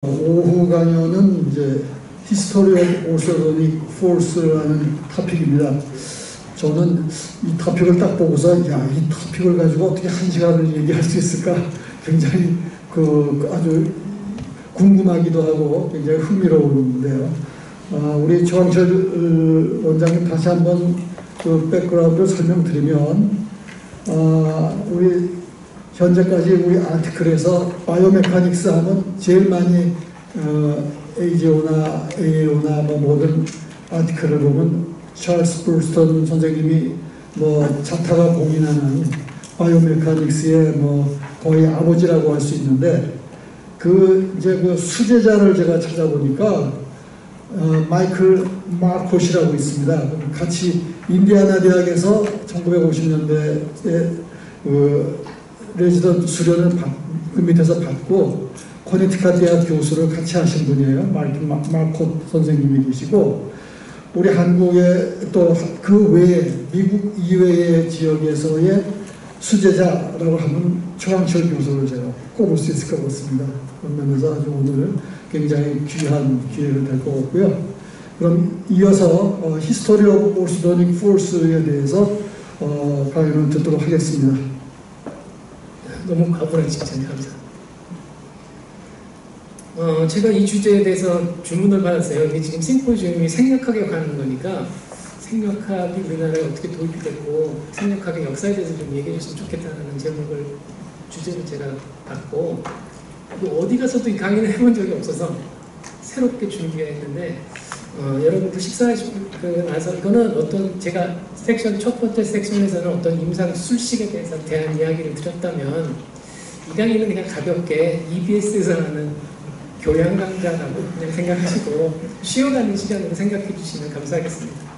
오후 강연은 이제 History of Orthodontic Force라는 토픽입니다. 저는 이 토픽을 딱 보고서 이 토픽을 가지고 어떻게 한 시간을 얘기할 수 있을까 굉장히 아주 궁금하기도 하고 굉장히 흥미로운데요. 우리 최광철 원장님 다시 한번 그 백그라운드를 설명드리면 우리 현재까지 우리 아티클에서 바이오메카닉스 하면 제일 많이 AJO나 AAO나 뭐 모든 아티클을 보면 찰스 브루스턴 선생님이 뭐 자타가 공인하는 바이오메카닉스의 뭐 거의 아버지라고 할 수 있는데 이제 그 수제자를 제가 찾아보니까 마이클 마코시라고 있습니다. 같이 인디아나 대학에서 1950년대에 레지던트 수련을 그 밑에서 받고 코네티컷 대학 교수를 같이 하신 분이에요. 마코 선생님이 계시고 우리 한국의 또 그 외에 미국 이외의 지역에서의 수제자라고 하면 최광철 교수를 제가 꼽을 수 있을 것 같습니다. 그런 면에서 아주 오늘 굉장히 귀한 기회가 될 것 같고요. 그럼 이어서 History of Orthodontic Force에 대해서 강연을 듣도록 하겠습니다. 너무 과분한 칭찬이 감사합니다. 제가 이 주제에 대해서 주문을 받았어요. 이게 지금 심포지움이 생략학에 관한 거니까 생략학이 우리나라에 어떻게 도입이 됐고 생략학의 역사에 대해서 좀 얘기해 주시면 좋겠다는 제목을 주제로 제가 받고 어디 가서도 이 강의를 해본 적이 없어서 새롭게 준비했는데 여러분들 식사하시고 나서 이거는 어떤 제가 첫 번째 섹션에서는 어떤 임상 술식에 대해서 대한 이야기를 드렸다면 이 강의는 그냥 가볍게 EBS에서 하는 교양 강좌라고 그냥 생각하시고 쉬어가는 시간으로 생각해 주시면 감사하겠습니다.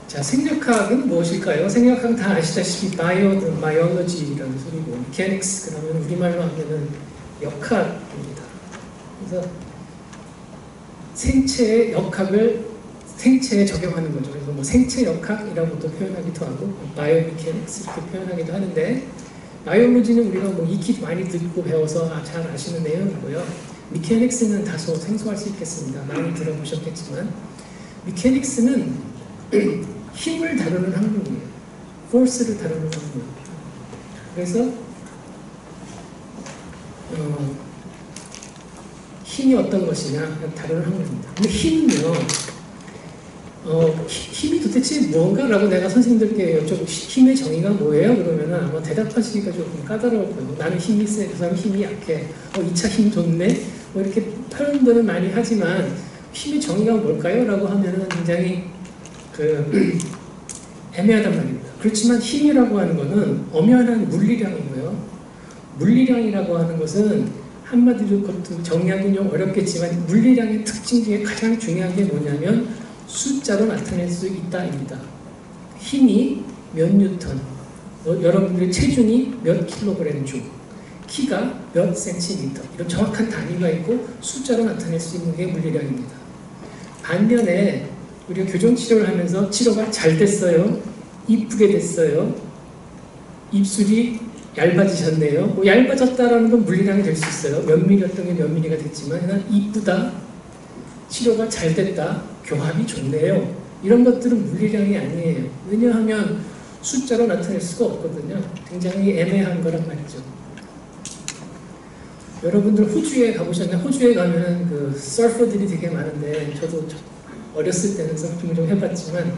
자, 생략학은 무엇일까요? 생략학은 다 아시다시피 바이올로지라는 소리고 미케닉스 그러면 우리말로 하면은 역학입니다. 그래서 생체의 역학을 생체에 적용하는 거죠. 그래서 뭐 생체 역학이라고도 표현하기도 하고 바이오미케닉스 이렇게 표현하기도 하는데 바이올로지는 우리가 뭐 익히 많이 듣고 배워서 잘 아시는 내용이고요. 미케닉스는 다소 생소할 수 있겠습니다. 많이 들어보셨겠지만 미케닉스는 힘을 다루는 학문이에요. 포스를 다루는 학문이에요. 그래서 힘이 어떤 것이냐 다루는 학문입니다. 근데 힘은요, 힘이 도대체 뭔가라고 내가 선생님들께 여쭤보고 힘의 정의가 뭐예요? 그러면은 아마 대답하시기가 조금 까다로울 거예요. 나는 힘이 세, 그 사람 힘이 약해. 이 차 힘 좋네. 뭐 이렇게 표현들은 많이 하지만 힘의 정의가 뭘까요? 라고 하면은 굉장히 애매하단 말입니다. 그렇지만 힘이라고 하는 것은 엄연한 물리량이고요. 물리량이라고 하는 것은 한마디로 그것도 정의하기는 좀 어렵겠지만 물리량의 특징 중에 가장 중요한 게 뭐냐면 숫자로 나타낼 수 있다입니다. 힘이 몇 뉴턴, 여러분들의 체중이 몇 킬로그램 중, 키가 몇 센티미터 이런 정확한 단위가 있고 숫자로 나타낼 수 있는 게 물리량입니다. 반면에 우리가 교정치료를 하면서 치료가 잘 됐어요. 이쁘게 됐어요. 입술이 얇아지셨네요. 뭐 얇아졌다라는 건 물리량이 될 수 있어요. 몇 미리였던 게 몇 미리가 됐지만 그냥 이쁘다, 치료가 잘 됐다, 교합이 좋네요. 이런 것들은 물리량이 아니에요. 왜냐하면 숫자로 나타낼 수가 없거든요. 굉장히 애매한 거란 말이죠. 여러분들 호주에 가보셨나요? 호주에 가면은 그 서퍼들이 되게 많은데 저도 어렸을 때는 서핑을 좀 해봤지만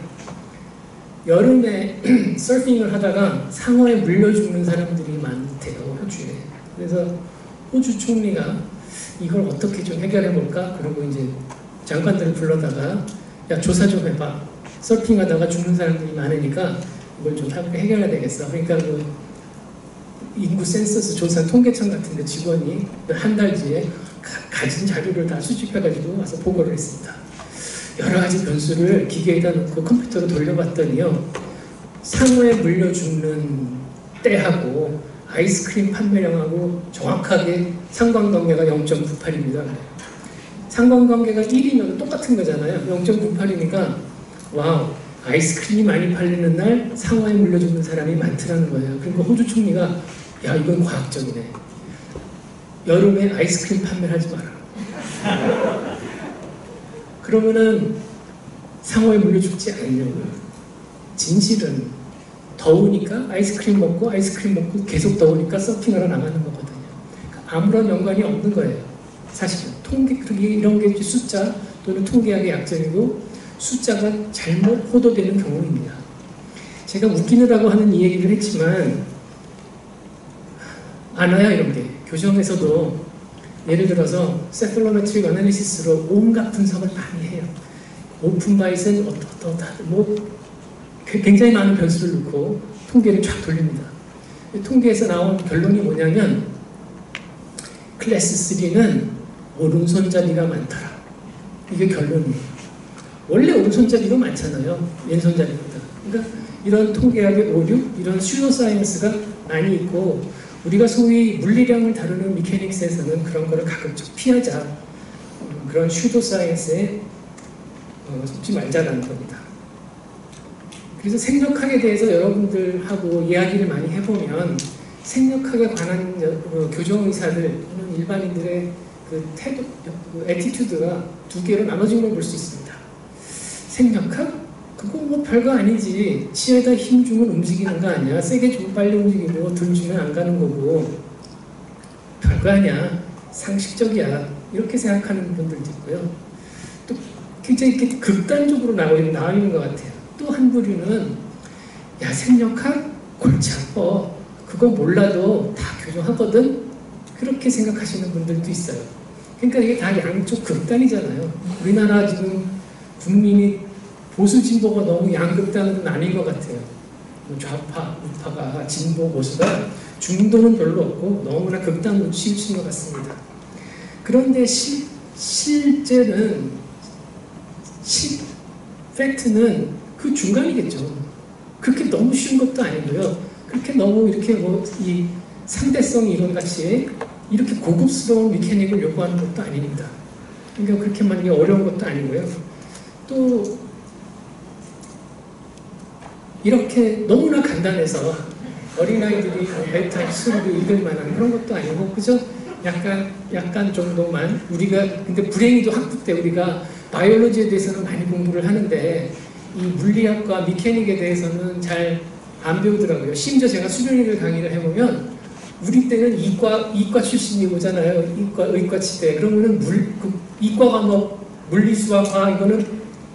여름에 서핑을 하다가 상어에 물려 죽는 사람들이 많대요, 호주에. 그래서 호주 총리가 이걸 어떻게 좀 해결해 볼까? 그러고 이제 장관들을 불러다가 야, 조사 좀 해봐. 서핑하다가 죽는 사람들이 많으니까 이걸 좀 해결해야 되겠어. 그러니까 그 인구 센서스 조사 통계청 같은 데 직원이 한 달 뒤에 가진 자료를 다 수집해가지고 와서 보고를 했습니다. 여러 가지 변수를 기계에다 놓고 컴퓨터로 돌려봤더니요, 상어에 물려 죽는 때하고 아이스크림 판매량하고 정확하게 상관관계가 0.98입니다. 상관관계가 1이면 똑같은 거잖아요. 0.98이니까 와우, 아이스크림이 많이 팔리는 날 상어에 물려 죽는 사람이 많더라는 거예요. 그러니까 호주 총리가 야, 이건 과학적이네. 여름에 아이스크림 판매를 하지 마라. 그러면은 상어에 물려 죽지 않냐고요. 진실은 더우니까 아이스크림 먹고 계속 더우니까 서핑하러 나가는 거거든요. 그러니까 아무런 연관이 없는 거예요. 사실은 이런 게 숫자 또는 통계학의 약점이고 숫자가 잘못 호도되는 경우입니다. 제가 웃기느라고 하는 이 얘기를 했지만 안 와요, 이런 게. 교정에서도 예를 들어서 세플로메트릭 어널리시스로 온갖 분석을 많이 해요. 오픈 바이스는 어떻다 굉장히 많은 변수를 넣고 통계를 쫙 돌립니다. 통계에서 나온 결론이 뭐냐면 클래스 3는 오른손잡이가 많더라. 이게 결론이에요. 원래 오른손잡이가 많잖아요. 왼손잡이보다. 그러니까 이런 통계학의 오류, 이런 슈도사이언스가 많이 있고 우리가 소위 물리량을 다루는 미케닉스에서는 그런 거를 가급적 피하자. 그런 슈도사이언스에 속지 말자라는 겁니다. 그래서 생력학에 대해서 여러분들하고 이야기를 많이 해보면 생력학에 관한 교정의사들 또는 일반인들의 그 태도, 애티튜드가 두 개로 나눠진 걸 볼 수 있습니다. 생력학? 그거 뭐 별거 아니지. 치에다 힘 주면 움직이는 거 아니야. 세게 주면 빨리 움직이고 덜 주면 안 가는 거고 별거 아니야. 상식적이야. 이렇게 생각하는 분들도 있고요. 또 굉장히 이렇게 극단적으로 나뉘는 것 같아요. 또 한 부류는 야, 생력학 골치 아파. 그거 몰라도 다 교정하거든. 그렇게 생각하시는 분들도 있어요. 그러니까 이게 다 양쪽 극단이잖아요. 우리나라 지금 국민이 보수 진보가 너무 양극단으로 나뉜 것 같아요. 좌파, 우파가 진보, 보수가 중도는 별로 없고 너무나 극단으로 치우친 것 같습니다. 그런데 실제는 팩트는 그 중간이겠죠. 그렇게 너무 쉬운 것도 아니고요. 그렇게 너무 이렇게 이 상대성 이론 같이 이렇게 고급스러운 미케닉을 요구하는 것도 아닙니다. 그러니까 그렇게 많이 어려운 것도 아니고요. 또 이렇게 너무나 간단해서 어린아이들이 벨타입 수리로 읽을 만한 그런 것도 아니고 그저 약간 정도만 우리가 근데 불행히도 학부 때 우리가 바이올로지에 대해서는 많이 공부를 하는데 이 물리학과 미케닉에 대해서는 잘 안 배우더라고요. 심지어 제가 수련회를 강의를 해보면 우리 때는 이과 출신이 오잖아요. 의과 치대. 그러면은 이과 과목 물리수학 과학 이거는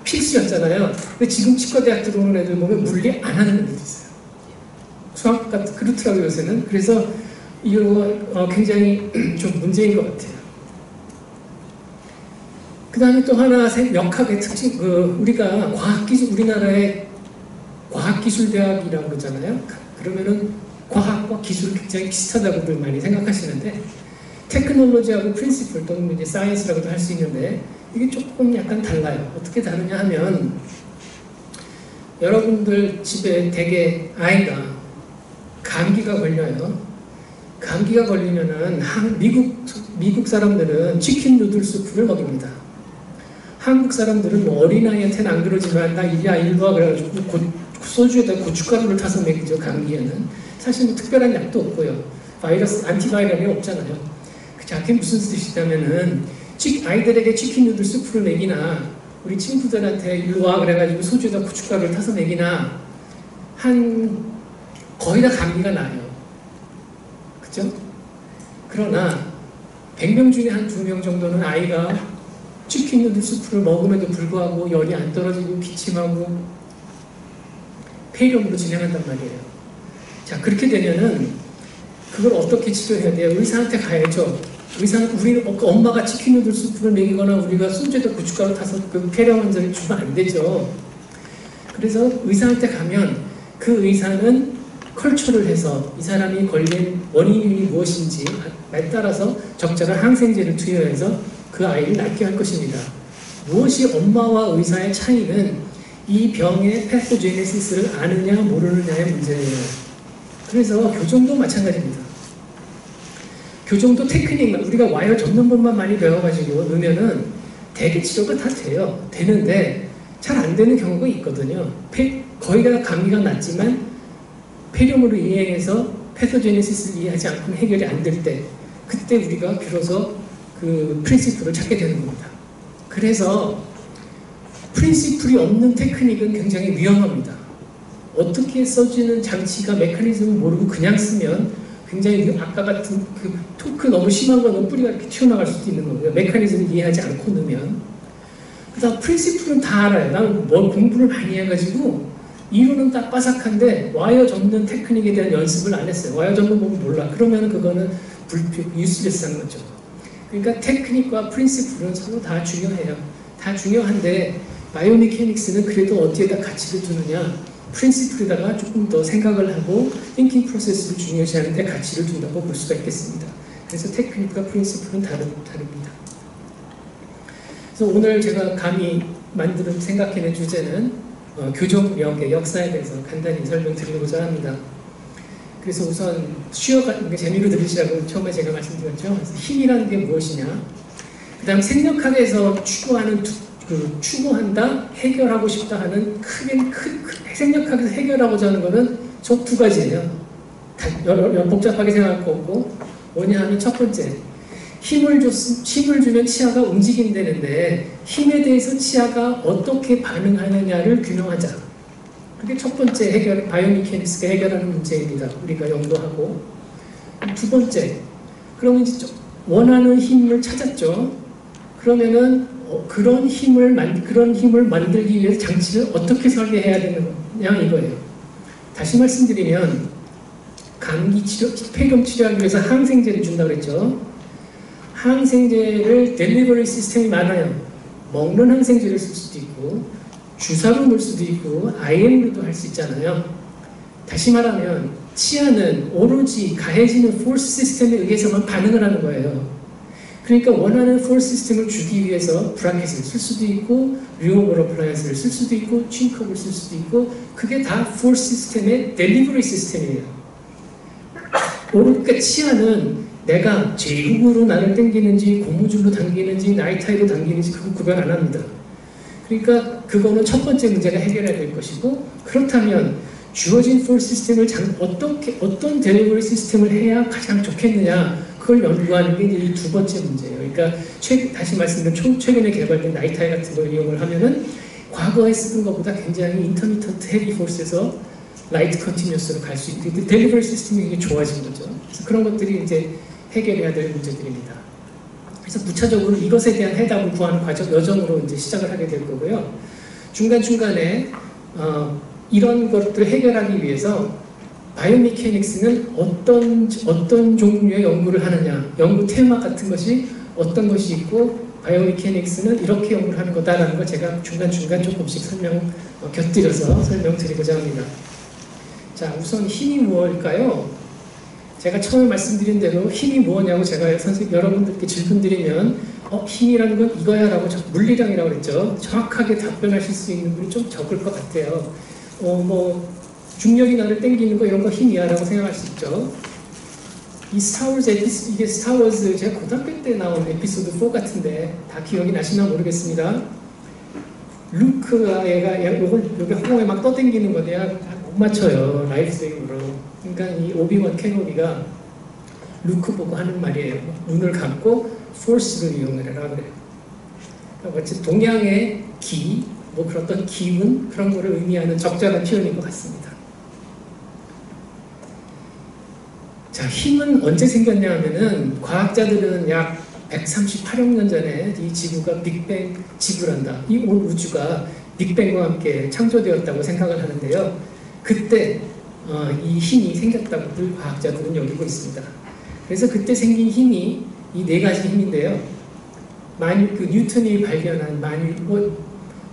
필수였잖아요. 근데 지금 치과대학 들어오는 애들 보면 물리 안 하는 애들도 있어요. 수학 같은 그렇더라고요, 요새는. 그래서 이거 굉장히 좀 문제인 것 같아요. 그 다음에 또 하나 역학의 특징, 우리가 우리나라의 과학기술대학이라고 그러잖아요. 그러면은 과학과 기술이 굉장히 비슷하다고들 많이 생각하시는데 테크놀로지하고 프린시플 또는 이제 사이언스라고도 할 수 있는데 이게 조금 약간 달라요. 어떻게 다르냐 하면 여러분들 집에 대개 아이가 감기가 걸려요. 감기가 걸리면은 미국 사람들은 치킨 누들 수프를 먹입니다. 한국 사람들은 뭐 어린아이한테는 안 그러지만 나 일로 와 그래가지고 소주에다 고춧가루를 타서 먹이죠. 감기에는 사실 뭐 특별한 약도 없고요. 안티바이럴이 없잖아요. 자, 그게 무슨 뜻이냐면은 아이들에게 치킨 누들 수프를 먹이나 우리 친구들한테 일로 와 그래가지고 소주에다 고춧가루를 타서 먹이나 거의 다 감기가 나요. 그죠? 그러나 100명 중에 한 2명 정도는 아이가 치킨 누들 수프를 먹음에도 불구하고 열이 안 떨어지고 기침하고 폐렴으로 진행한단 말이에요. 자, 그렇게 되면은 그걸 어떻게 치료해야 돼요? 의사한테 가야죠. 우리 엄마가 치킨 누들 수프를 먹이거나 우리가 소주에다 고춧가루 타서 그 폐렴 환자를 주면 안 되죠. 그래서 의사한테 가면 그 의사는 컬처를 해서 이 사람이 걸린 원인이 무엇인지 따라서 적절한 항생제를 투여해서 그 아이를 낫게 할 것입니다. 무엇이 엄마와 의사의 차이는 이 병의 패토제네시스를 아느냐 모르느냐의 문제예요. 그래서 교정도 마찬가지입니다. 교정도 테크닉, 우리가 와이어 접는법만 많이 배워가지고 넣으면은 대개 치료가 다 돼요. 되는데 잘 안 되는 경우가 있거든요. 거의 다 감기가 낫지만 폐렴으로 이행해서 패서제네시스를 이해하지 않고는 해결이 안 될 때, 그때 우리가 비로소 그 프린시플을 찾게 되는 겁니다. 그래서 프린시플이 없는 테크닉은 굉장히 위험합니다. 어떻게 써지는 장치가 메커니즘을 모르고 그냥 쓰면 굉장히 아까 같은 그 토크 너무 심한 거는 뿌리가 이렇게 튀어나갈 수도 있는 거고요. 메커니즘을 이해하지 않고 넣으면. 그다음 프린시플은 다 알아요. 나는 뭘 공부를 많이 해가지고 이론은 딱 빠삭한데 와이어 접는 테크닉에 대한 연습을 안 했어요. 와이어 접는 법을 몰라. 그러면 그거는 유스레스한 거죠. 그러니까 테크닉과 프린시플은 서로 다 중요해요. 다 중요한데 바이오메케닉스는 그래도 어디에다 가치를 두느냐, 프린시플에다가 조금 더 생각을 하고 띵킹 프로세스를 중요시하는데 가치를 둔다고 볼 수가 있겠습니다. 그래서 테크닉과 프린시플은 다릅니다. 그래서 오늘 제가 감히 생각해낸 주제는 교정력의 역사에 대해서 간단히 설명드리고자 합니다. 그래서 우선 재미로 들으시라고 처음에 제가 말씀드렸죠. 그래서 힘이라는 게 무엇이냐, 그 다음 생력학에서 추구한다, 해결하고 싶다 하는 생력학에서 해결하고자 하는 거는 저 두 가지예요. 복잡하게 생각할 거 없고, 뭐냐 하면 첫 번째, 힘을 주면 치아가 움직인다는데 힘에 대해서 치아가 어떻게 반응하느냐를 규명하자. 그게 첫 번째 바이오메케닉스가 해결하는 문제입니다. 우리가 연구하고. 두 번째, 그러면 이제 원하는 힘을 찾았죠. 그러면은 그런 힘을 만들기 위해서 장치를 어떻게 설계해야 되느냐 이거예요. 다시 말씀드리면 감기 치료, 폐렴 치료하기 위해서 항생제를 준다고 그랬죠. 항생제를 델리버리 시스템이 많아요. 먹는 항생제를 쓸 수도 있고 주사로 넣을 수도 있고 IM으로도 할 수 있잖아요. 다시 말하면 치아는 오로지 가해지는 포스 시스템에 의해서만 반응을 하는 거예요. 그러니까 원하는 포스 시스템을 주기 위해서 브라켓을 쓸 수도 있고 리오버 어플라이언스를 쓸 수도 있고 칭컵을 쓸 수도 있고 그게 다 포스 시스템의 델리버리 시스템이에요. 그러니까 치아는 내가 제국으로 나를 당기는지 고무줄로 당기는지 나이타이로 당기는지 그거 구별 안 합니다. 그러니까 그거는 첫 번째 문제가 해결해야 될 것이고, 그렇다면 주어진 포스 시스템을 어떤 델리버리 시스템을 해야 가장 좋겠느냐, 그걸 연구하는 게 이 두 번째 문제예요. 그러니까 다시 말씀드리면 최근에 개발된 나이타이 같은 걸 이용을 하면은 과거에 쓰던 것보다 굉장히 인터미턴트 헤비 포스에서 라이트 컨티뉴어스로 갈 수 있게 델리버리 시스템이 굉장히 좋아진 거죠. 그래서 그런 것들이 이제 해결해야 될 문제들입니다. 그래서 부차적으로 이것에 대한 해답을 구하는 여정으로 이제 시작을 하게 될 거고요. 중간중간에 이런 것들을 해결하기 위해서 바이오메케닉스는 어떤 종류의 연구를 하느냐, 연구 테마 같은 것이 어떤 것이 있고 바이오메케닉스는 이렇게 연구를 하는 거다라는 걸 제가 중간중간 조금씩 곁들여서 설명드리고자 합니다. 자, 우선 힘이 무엇일까요? 제가 처음에 말씀드린 대로 힘이 뭐냐고 제가 여러분들께 질문드리면 힘이라는 건 이거야 라고 물리량이라고 그랬죠. 정확하게 답변하실 수 있는 분이 좀 적을 것 같아요. 중력이 나를 당기는 거 이런 거 힘이야 라고 생각할 수 있죠. 이 스타워즈 이게 스타워즈 제가 고등학교 때 나온 에피소드 4 같은데 다 기억이 나시나 모르겠습니다. 루크가 여기 허공에 막 떠당기는 거 내가 못 맞춰요. 라이프 세이브로. 그러니까 이 오비원 케노비가 루크 보고 하는 말이에요. 눈을 감고 포스를 이용을 해라 그래요. 그러니까 마치 동양의 그런 어떤 기운 그런 거를 의미하는 적절한 표현인 것 같습니다. 자, 힘은 언제 생겼냐 하면은 과학자들은 약 138억 년 전에 이 지구가 지구란다. 이 온 우주가 빅뱅과 함께 창조되었다고 생각을 하는데요. 그때 이 힘이 생겼다고 과학자들은 여기고 있습니다. 그래서 그때 생긴 힘이 이 네 가지 힘인데요. 뉴턴이 발견한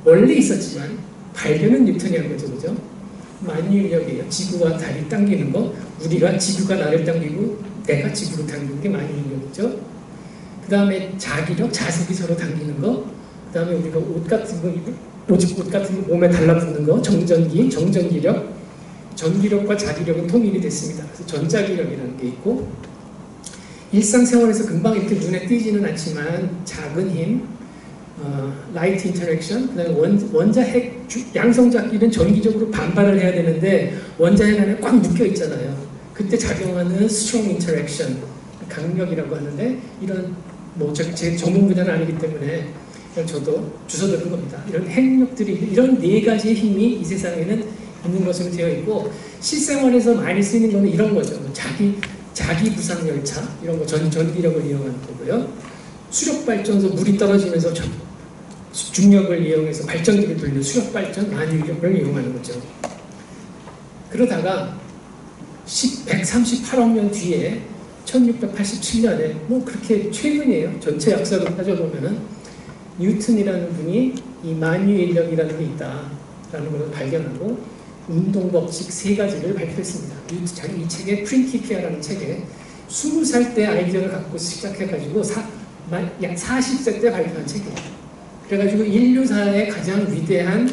원래 있었지만 발견은 뉴턴이 한 거죠, 그죠? 만유인력이에요. 지구와 달이 당기는 거, 지구가 나를 당기고 내가 지구를 당기는 게 만유인력이죠. 그 다음에 자기력, 자석이 서로 당기는 거, 그 다음에 우리가 옷 같은 거 몸에 달라붙는 거, 정전기력, 전기력과 자기력은 통일이 됐습니다. 그래서 전자기력이라는 게 있고, 일상생활에서 금방 이렇게 눈에 띄지는 않지만 작은 힘, 라이트 인터랙션, 그다음에 원자핵 양성자끼는 전기적으로 반발을 해야 되는데 원자핵 안에 꽉 묶여 있잖아요. 그때 작용하는 strong interaction, 강력이라고 하는데 이런 뭐 제 전문 분야는 아니기 때문에 그냥 저도 주워들은 겁니다. 이런 핵력들이 이런 네 가지의 힘이 이 세상에는 있는 것으로 되어 있고 실생활에서 많이 쓰이는 거는 이런 거죠. 자기 부상 열차 이런 거 전기력을 이용하는 거고요. 수력 발전소 물이 떨어지면서 중력을 이용해서 발전기를 돌리는 수력 발전 만유력을 이용하는 거죠. 그러다가 138억 년 뒤에 1687년에 뭐 그렇게 최근이에요. 전체 역사로 따져보면은 뉴턴이라는 분이 이 만유인력이라는 게 있다라는 것을 발견하고 운동법칙 3가지를 발표했습니다. 이 책에 프린키피아라는 책에 20살 때 아이디어를 갖고 시작해가지고 약 40세 때 발표한 책이에요. 그래가지고 인류사의 가장 위대한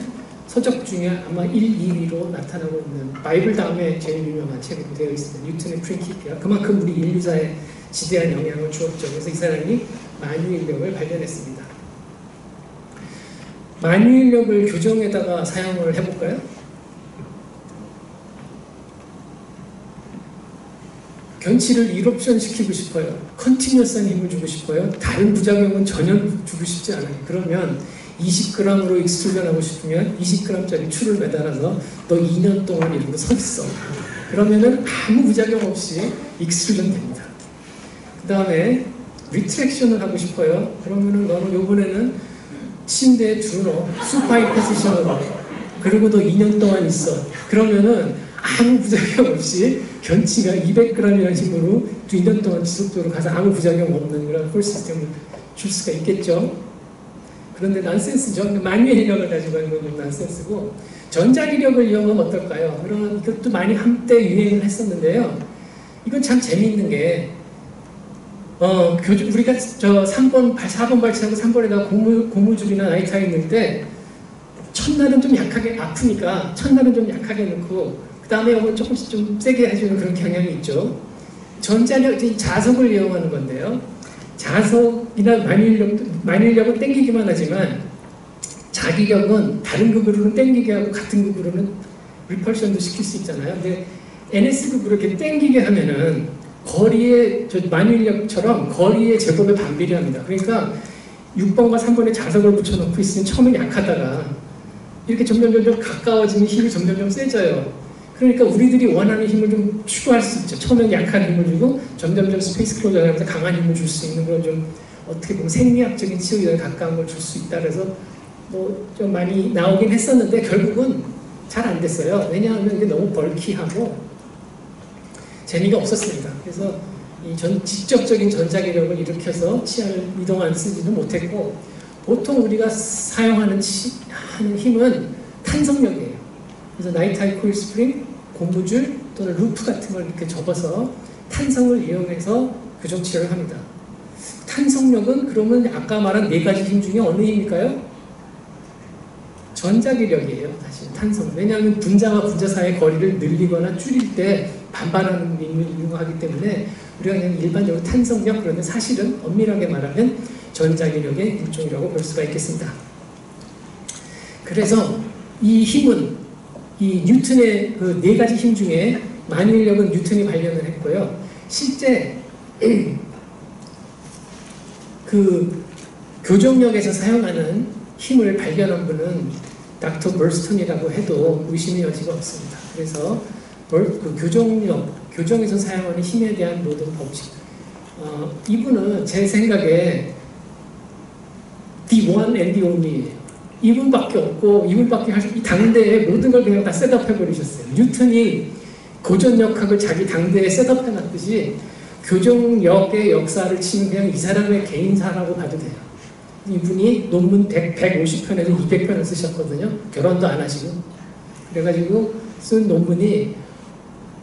서적 중에 아마 1, 2위로 나타나고 있는 바이블 다음에 제일 유명한 책으로 되어 있습니다. 뉴턴의 프린키피아. 그만큼 우리 인류사에 지대한 영향을 주었죠. 그래서 이 사람이 만유인력을 발견했습니다. 만유인력을 교정에다가 사용을 해볼까요? 견치를 1옵션 시키고 싶어요. 컨티뉴어스한 힘을 주고 싶어요. 다른 부작용은 전혀 주고 싶지 않아요. 그러면 20g으로 익스트루전하고 싶으면 20g짜리 추를 매달아서 너 2년 동안 이러고 서 있어. 그러면은 아무 부작용 없이 익스트루전 됩니다. 그 다음에 리트랙션을 하고 싶어요. 그러면은 너는 요번에는 침대에 들어 수파이 포지션으로 그리고 너 2년 동안 있어. 그러면은 아무 부작용 없이 견치가 200g이라는 힘으로 2년 동안 지속적으로 가서 아무 부작용 없는 그런 홀 시스템을 줄 수가 있겠죠. 그런데 난센스죠. 만유인력을 가지고 하는 건 좀 난센스고 전자기력을 이용하면 어떨까요? 그런 이것도 많이 한때 유행을 했었는데요. 이건 참 재미있는 게 우리가 4번 발차하고 3번에다가 고무줄이나 나이타이 넣을 때 첫날은 좀 약하게 아프니까 첫날은 좀 약하게 넣고 그 다음에 오면 조금씩 좀 세게 해주는 그런 경향이 있죠. 자석을 이용하는 건데요. 자석이나 만유인력은 땡기기만 하지만 자기력은 다른 극으로는 땡기게 하고 같은 극으로는 리펄션도 시킬 수 있잖아요. 근데 NS극으로 이렇게 땡기게 하면은 만유인력처럼 거리의 제법에 반비례합니다. 그러니까 6번과 3번에 자석을 붙여놓고 있으면 처음에 약하다가 이렇게 점점 가까워지면 힘이 점점 세져요. 그러니까 우리들이 원하는 힘을 좀 추구할 수 있죠. 처음엔 약한 힘을 주고 점점 스페이스 클로저 하면서 강한 힘을 줄 수 있는 그런 좀 어떻게 보면 생리학적인 치유에 가까운 걸 줄 수 있다. 그래서 뭐 좀 많이 나오긴 했었는데 결국은 잘 안 됐어요. 왜냐하면 이게 너무 벌키하고 재미가 없었습니다. 그래서 이 직접적인 전자기력을 일으켜서 치아를 이동안 쓰지도 못했고 보통 우리가 사용하는 힘은 탄성력이에요. 그래서 나이타이 코일 스프링, 고무줄 또는 루프 같은 걸 이렇게 접어서 탄성을 이용해서 교정 치료를 합니다. 탄성력은 그러면 아까 말한 4가지 힘 중에 어느 힘일까요? 전자기력이에요. 사실 탄성. 왜냐하면 분자와 분자 사이의 거리를 늘리거나 줄일 때 반발하는 힘을 이용하기 때문에 우리가 그냥 일반적으로 탄성력, 그런데 사실은 엄밀하게 말하면 전자기력의 일종이라고 볼 수가 있겠습니다. 그래서 이 힘은 이 뉴턴의 그 4가지 힘 중에 만유인력은 뉴턴이 발견을 했고요. 실제 그 교정력에서 사용하는 힘을 발견한 분은 닥터 벌스턴이라고 해도 의심의 여지가 없습니다. 그래서 그 교정에서 사용하는 힘에 대한 모든 법칙. 이분은 제 생각에 the one and the only예요. 이분밖에 없고 이분밖에 이 당대에 모든 걸 그냥 다 셋업해버리셨어요. 뉴턴이 고전역학을 자기 당대에 셋업해놨듯이 교정력의 역사를 치면 그냥 이 사람의 개인사라고 봐도 돼요. 이분이 논문 150편에서 200편을 쓰셨거든요. 결혼도 안 하시고. 그래가지고 쓴 논문이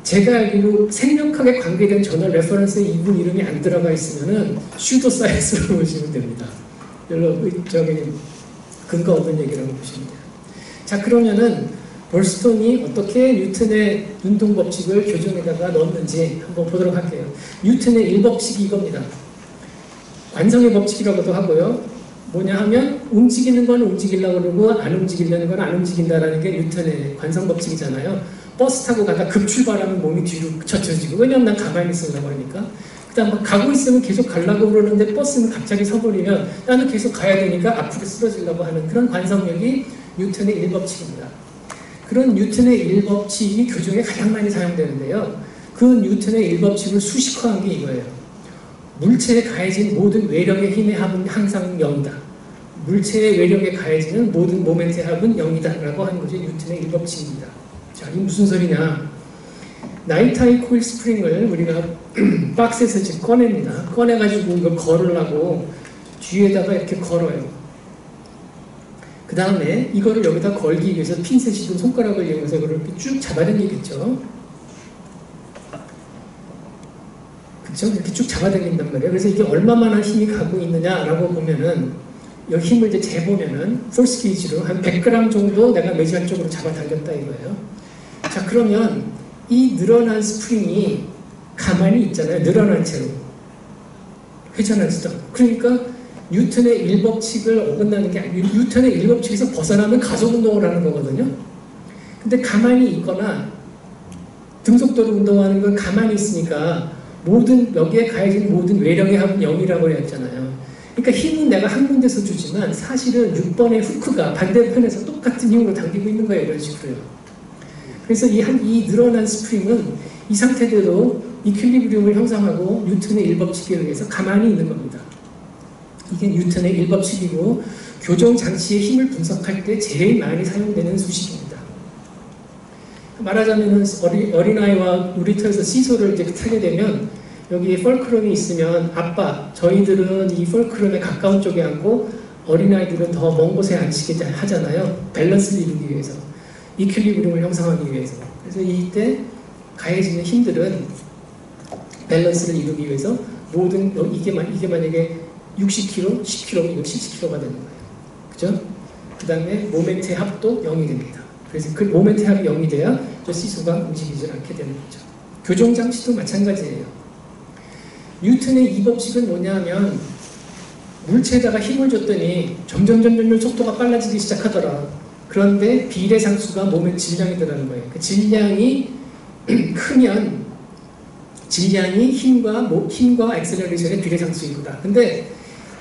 제가 알기로 생명학에 관계된 저널 레퍼런스에 이분 이름이 안 들어가 있으면은 슈도 사이언스로 보시면 됩니다. 별로 근거 없는 얘기라고 보시면 돼요. 자, 그러면은 벌스턴이 어떻게 뉴턴의 운동법칙을 교정에다가 넣었는지 한번 보도록 할게요. 뉴턴의 1법칙이 이겁니다. 관성의 법칙이라고도 하고요. 뭐냐 하면 움직이는 건 움직이려고 그러고 안 움직이려는 건 안 움직인다라는 게 뉴턴의 관성법칙이잖아요. 버스 타고 가다 급출발하면 몸이 뒤로 젖혀지고, 왜냐면 난 가만히 있으려고 하니까. 그다음 가고 있으면 계속 가려고 그러는데 버스는 갑자기 서버리면 나는 계속 가야 되니까 앞으로 쓰러지려고 하는 그런 관성력이 뉴턴의 1법칙입니다. 그런 뉴턴의 1법칙이 교정에 가장 많이 사용되는데요. 그 뉴턴의 1법칙을 수식화한 게 이거예요. 물체에 가해진 모든 외력의 힘의 합은 항상 0이다. 물체의 외력에 가해지는 모든 모멘트의 합은 0이다 라고 하는 것이 뉴턴의 1법칙입니다. 자, 이 무슨 소리냐. 나이타이 코일 스프링을 우리가 박스에서 지금 꺼냅니다. 꺼내가지고 이걸 걸으려고 뒤에다가 이렇게 걸어요. 그 다음에 이거를 여기다 걸기 위해서 핀셋이든 손가락을 이용해서 이걸 이렇게 쭉 잡아당기겠죠. 그쵸? 이렇게 쭉 잡아당긴단 말이에요. 그래서 이게 얼마만한 힘이 가고 있느냐라고 보면은 이 힘을 이제 재보면은 폴스 게이지로 한 100g 정도 내가 매주 한쪽으로 잡아당겼다 이거예요. 자, 그러면 이 늘어난 스프링이 가만히 있잖아요. 늘어난 채로. 회전하지도 않고. 그러니까 뉴턴의 1법칙을 어긋나는 게 아니고 뉴턴의 1법칙에서 벗어나면 가속운동을 하는 거거든요. 근데 가만히 있거나 등속도로 운동하는 건 가만히 있으니까 여기에 가해진 모든 외력의 합은 0이라고 했잖아요. 그러니까 힘은 내가 한 군데서 주지만 사실은 6번의 후크가 반대편에서 똑같은 힘으로 당기고 있는 거예요. 이런 식으로요. 그래서 이 늘어난 스프링은 이 상태대로 이퀄리브리움을 형성하고 뉴턴의 1법칙에 의해서 가만히 있는 겁니다. 이게 뉴턴의 1법칙이고 교정 장치의 힘을 분석할 때 제일 많이 사용되는 수식입니다. 말하자면 어린아이와 놀이터에서 시소를 이제 타게 되면 여기에 펄크럼이 있으면 아빠, 저희들은 이 펄크럼에 가까운 쪽에 앉고 어린아이들은 더 먼 곳에 앉히게 하잖아요. 밸런스를 이루기 위해서. 이퀄리브리움을 형성하기 위해서. 그래서 이때 가해지는 힘들은 밸런스를 이루기 위해서 이게 만약에 60kg, 10kg, 이거 70kg가 되는 거예요. 그죠? 그 다음에 모멘트의 합도 0이 됩니다. 그래서 그 모멘트의 합이 0이 돼야 저 시소가 움직이지 않게 되는 거죠. 교정장치도 마찬가지예요. 뉴턴의 2법칙은 뭐냐면 물체에다가 힘을 줬더니 점점 속도가 빨라지기 시작하더라. 그런데 비례상수가 몸의 질량이더라는 거예요. 그 질량이 크면 질량이 힘과 액셀러레이션의 비례상수이구나. 근데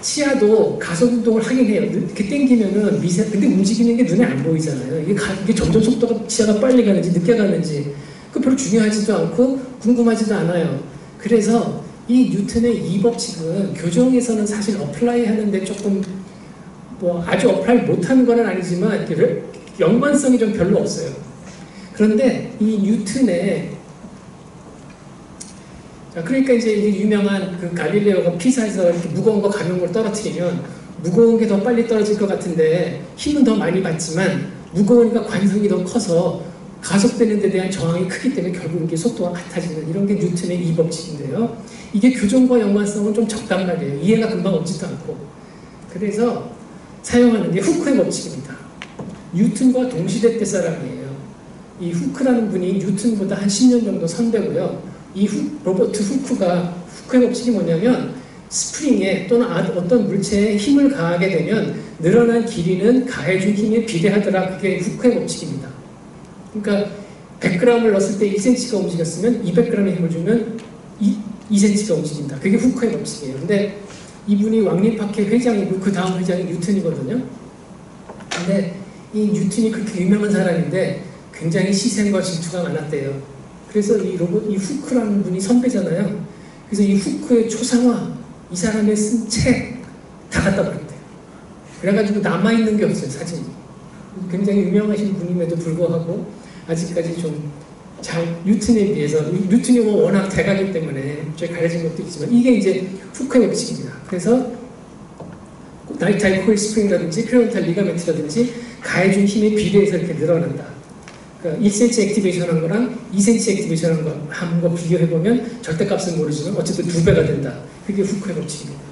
치아도 가속운동을 하긴 해요. 이렇게 당기면은 근데 움직이는 게 눈에 안 보이잖아요. 이게 점점 속도가 치아가 빨리 가는지 늦게 가는지 그 별로 중요하지도 않고 궁금하지도 않아요. 그래서 이 뉴턴의 2법칙은 교정에서는 사실 어플라이 하는데 조금 아주 어플라이 못하는 건 아니지만 연관성이 좀 별로 없어요. 그런데 이 뉴턴의 그러니까 이제 이게 유명한 그 갈릴레오가 피사에서 이렇게 무거운 거 가벼운 걸 떨어뜨리면 무거운 게 더 빨리 떨어질 것 같은데 힘은 더 많이 받지만 무거우니까 관성이 더 커서 가속되는 데 대한 저항이 크기 때문에 결국 이게 속도가 같아지는 이런 게 뉴턴의 2법칙인데요. 이게 교정과 연관성은 좀 적단 말이에요. 이해가 금방 오지도 않고. 그래서 사용하는 게 후크의 법칙입니다. 뉴턴과 동시대 사람이에요. 이 후크라는 분이 뉴턴보다 한 10년 정도 선배고요. 로버트 후크의 법칙이 뭐냐면 스프링에 또는 어떤 물체에 힘을 가하게 되면 늘어난 길이는 가해준 힘에 비례하더라. 그게 후크의 법칙입니다. 그러니까 100g을 넣었을 때 1cm가 움직였으면 200g의 힘을 주면 2cm가 움직인다. 그게 후크의 법칙이에요. 근데 이분이 왕립학회 회장이고 그 다음 회장이 뉴턴이거든요. 근데 이 뉴턴이 그렇게 유명한 사람인데 굉장히 시샘과 질투가 많았대요. 그래서 이 후크라는 분이 선배잖아요. 그래서 이 후크의 초상화, 이 사람의 쓴 책 다 갖다 버렸대요. 그래가지고 남아있는 게 없어요, 사진이. 굉장히 유명하신 분임에도 불구하고 아직까지 좀 뉴턴에 비해서, 뉴턴이 워낙 대가기 때문에 좀 가려진 것도 있지만 이게 이제 후크의 법칙입니다. 그래서 나이타이 코일 스프링이라든지 크레온탈 리가멘트라든지 가해준 힘에 비례해서 이렇게 늘어난다. 그러니까 1cm 액티베이션 한 거랑 2cm 액티베이션 한 거 비교해보면 절대값은 모르지만 어쨌든 2배가 된다. 그게 후크의 법칙입니다.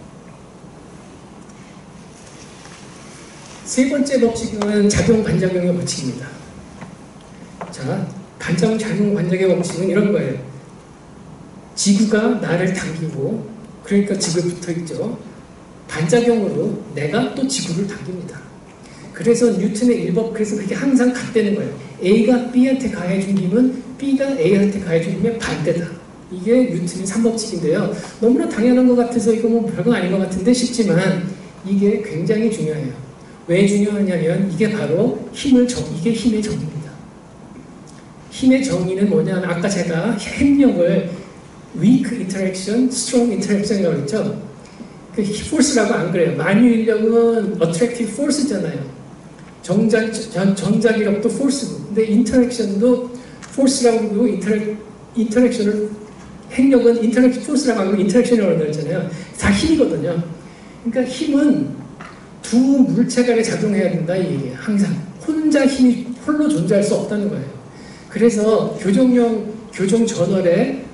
세 번째 법칙은 작용-반작용의 법칙입니다. 자, 작용-반작의 법칙은 이런 거예요. 지구가 나를 당기고, 그러니까 지구에 붙어있죠. 반작용으로 내가 또 지구를 당깁니다. 그래서 뉴턴의 1법, 그래서 그게 항상 같다는 거예요. A가 B한테 가해준 힘은 B가 A한테 가해준 힘의 반대다. 이게 뉴턴의 3법칙인데요. 너무나 당연한 것 같아서 이거 뭐 별거 아닌 것 같은데 싶지만 이게 굉장히 중요해요. 왜 중요하냐면 이게 바로 이게 힘의 정의입니다. 힘의 정의는 뭐냐면 아까 제가 핵력을 weak interaction, strong interaction이라고 했죠. 그 force라고 안 그래요. 만유인력은 attractive force잖아요. 전자기력도 force고. 근데 interaction도 force라고 그러고 interaction을 핵력은 force라고 하고 interaction이라고 했잖아요. 다 힘이거든요. 그러니까 힘은 두 물체 간에 작용해야 된다 이 얘기예요. 항상 혼자 힘이 홀로 존재할 수 없다는 거예요. 그래서 교정 저널에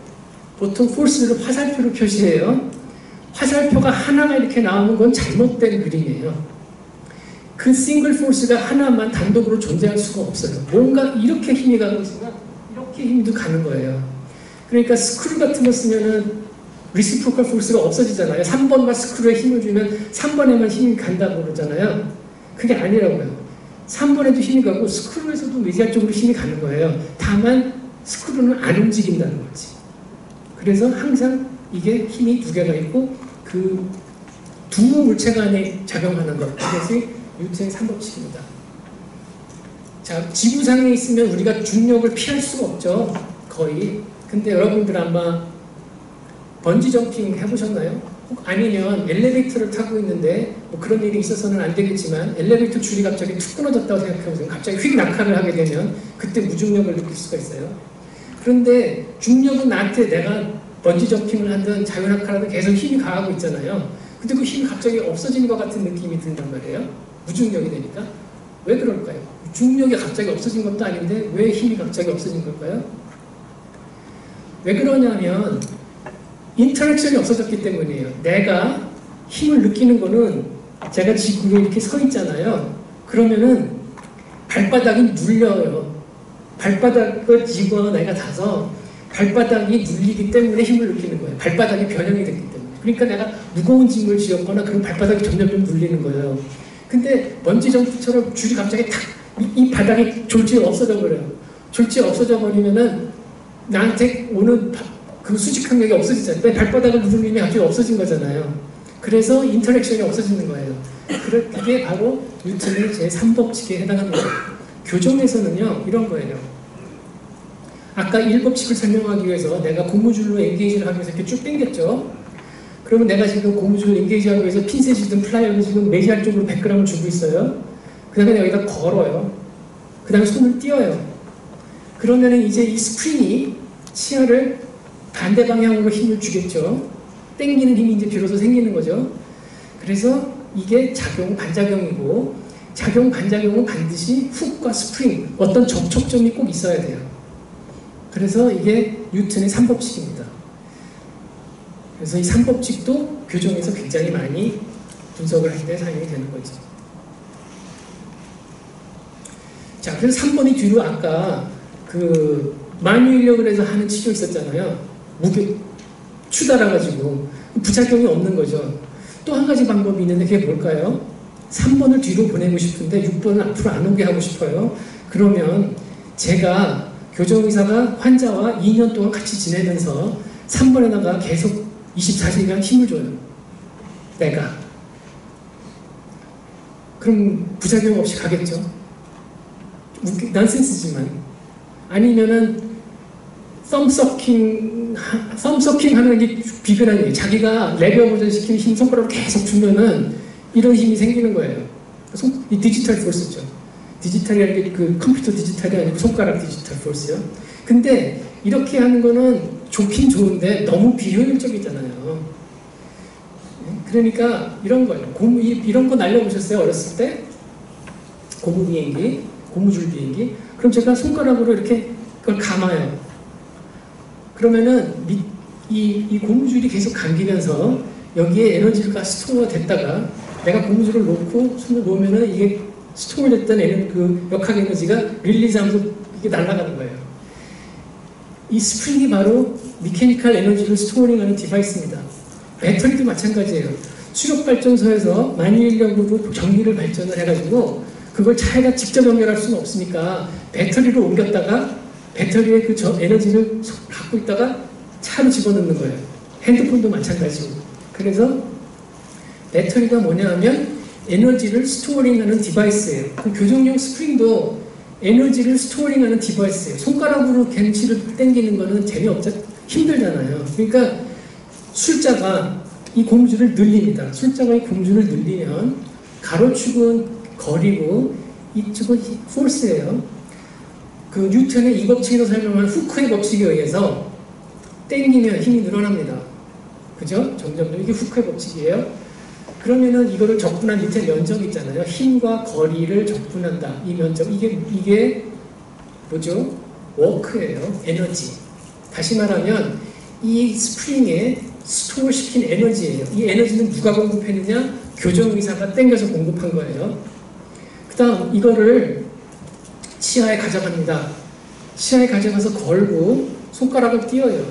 보통 force를 화살표로 표시해요. 화살표가 하나가 이렇게 나오는 건 잘못된 그림이에요. 그 싱글 포스가 하나만 단독으로 존재할 수가 없어요. 뭔가 이렇게 힘이 가는 순간 이렇게 힘도 가는 거예요. 그러니까 스크류 같은 거 쓰면은 리시프로컬 포스가 없어지잖아요. 3번만 스크류에 힘을 주면 3번에만 힘이 간다고 그러잖아요. 그게 아니라고요. 3번에도 힘이 가고 스크류에서도 외지학적으로 힘이 가는 거예요. 다만 스크류는 안 움직인다는 거지. 그래서 항상 이게 힘이 두 개가 있고 그 두 물체 간에 작용하는 것. 그것이 뉴턴의 3법칙입니다. 자, 지구상에 있으면 우리가 중력을 피할 수가 없죠. 거의. 근데 여러분들 아마 번지점핑 해보셨나요? 혹 아니면 엘리베이터를 타고 있는데 뭐 그런 일이 있어서는 안 되겠지만 엘리베이터 줄이 갑자기 툭 끊어졌다고 생각해보세요. 갑자기 휙 낙하를 하게 되면 그때 무중력을 느낄 수가 있어요. 그런데 중력은 나한테 내가 번지점핑을 하든 자유낙하라든 계속 힘이 가하고 있잖아요. 근데 그 힘이 갑자기 없어지는 것 같은 느낌이 든단 말이에요. 무중력이 되니까. 왜 그럴까요? 중력이 갑자기 없어진 것도 아닌데 왜 힘이 갑자기 없어진 걸까요? 왜 그러냐면 인터랙션이 없어졌기 때문이에요. 내가 힘을 느끼는 거는 제가 지구에 이렇게 서 있잖아요. 그러면은 발바닥이 눌려요. 발바닥을 쥐거나 내가 닿아서 발바닥이 눌리기 때문에 힘을 느끼는 거예요. 발바닥이 변형이 됐기 때문에. 그러니까 내가 무거운 짐을 쥐었거나 그럼 발바닥이 점점 눌리는 거예요. 근데 번지점프처럼 줄이 갑자기 탁 이 바닥이 졸지에 없어져 버려요. 졸지에 없어져 버리면은 나한테 오는 그 수직 항력이 없어지잖아요. 발바닥을 누르면 갑자기 없어진 거잖아요. 그래서 인터랙션이 없어지는 거예요. 그게 바로 뉴턴의 제3법칙에 해당합니다. 교정에서는요 이런 거예요. 아까 1법칙을 설명하기 위해서 내가 고무줄로 엔게이지를 하기 위해서 이렇게 쭉 당겼죠. 그러면 내가 지금 고무줄로 엔게이지하기 위해서 핀셋이든 플라이어든 지금 메시알 쪽으로 100g을 주고 있어요. 그 다음에 여기다 걸어요. 그 다음에 손을 띄어요. 그러면은 이제 이 스프링이 치아를 반대 방향으로 힘을 주겠죠. 당기는 힘이 이제 비로소 생기는 거죠. 그래서 이게 작용, 반작용이고 작용, 반작용은 반드시 훅과 스프링, 어떤 접촉점이 꼭 있어야 돼요. 그래서 이게 뉴턴의 3법칙입니다. 그래서 이 3법칙도 교정에서 굉장히 많이 분석을 할 때 사용이 되는 거죠. 자, 그래서 3번이 뒤로 아까 그 만유인력을 해서 하는 치료 있었잖아요. 무게 추달아가지고 부작용이 없는 거죠. 또 한 가지 방법이 있는데 그게 뭘까요? 3번을 뒤로 보내고 싶은데 6번을 앞으로 안 오게 하고 싶어요. 그러면 제가 교정의사가 환자와 2년 동안 같이 지내면서 3번에다가 계속 24시간 힘을 줘요. 내가. 그럼 부작용 없이 가겠죠? 난센스지만. 아니면은 썸서킹 하는 게 비근한 얘기예요. 자기가 레벨 버전 시키는 힘 손가락으로 계속 주면은 이런 힘이 생기는 거예요. 이 디지털 포스죠. 디지털이라는 게 그 컴퓨터 디지털이 아니고 손가락 디지털 포스요. 근데 이렇게 하는 거는 좋긴 좋은데 너무 비효율적이잖아요. 그러니까 이런 거예요. 이런 거 날려보셨어요? 어렸을 때? 고무 비행기, 고무줄 비행기. 그럼 제가 손가락으로 이렇게 그걸 감아요. 그러면은 이 고무줄이 계속 감기면서 여기에 에너지가 스토어가 됐다가 내가 고무줄을 놓고 손을 놓으면은 이게 스토어 됐던 그 역학 에너지가 릴리즈하면서 이게 날아가는 거예요. 이 스프링이 바로 미케니컬 에너지를 스토어링하는 디바이스입니다. 배터리도 마찬가지예요. 수력발전소에서 만유인력으로 전기를 발전을 해가지고 그걸 차에다 직접 연결할 수는 없으니까 배터리로 옮겼다가 배터리에 그 에너지를 갖고 있다가 차로 집어넣는 거예요. 핸드폰도 마찬가지고. 그래서 배터리가 뭐냐 하면 에너지를 스토어링하는 디바이스예요. 그 교정용 스프링도 에너지를 스토어링하는 디바이스예요. 손가락으로 겐치를 당기는 거는 재미없자 힘들잖아요. 그러니까 숫자가 이 공주를 늘립니다. 숫자가 이 공주를 늘리면 가로축은 거리고 이쪽은 포스예요. 그 뉴턴의 이 법칙으로 설명한 후크의 법칙에 의해서 당기면 힘이 늘어납니다. 그죠? 점점 이게 후크의 법칙이에요. 그러면은 이거를 적분한 밑에 면적 있잖아요. 힘과 거리를 적분한다. 이 면적 이게 뭐죠? 워크예요. 에너지. 다시 말하면 이 스프링에 스토어 시킨 에너지예요. 이 에너지는 누가 공급했느냐? 교정의사가 땡겨서 공급한 거예요. 그 다음 이거를 치아에 가져갑니다. 치아에 가져가서 걸고 손가락을 띄어요.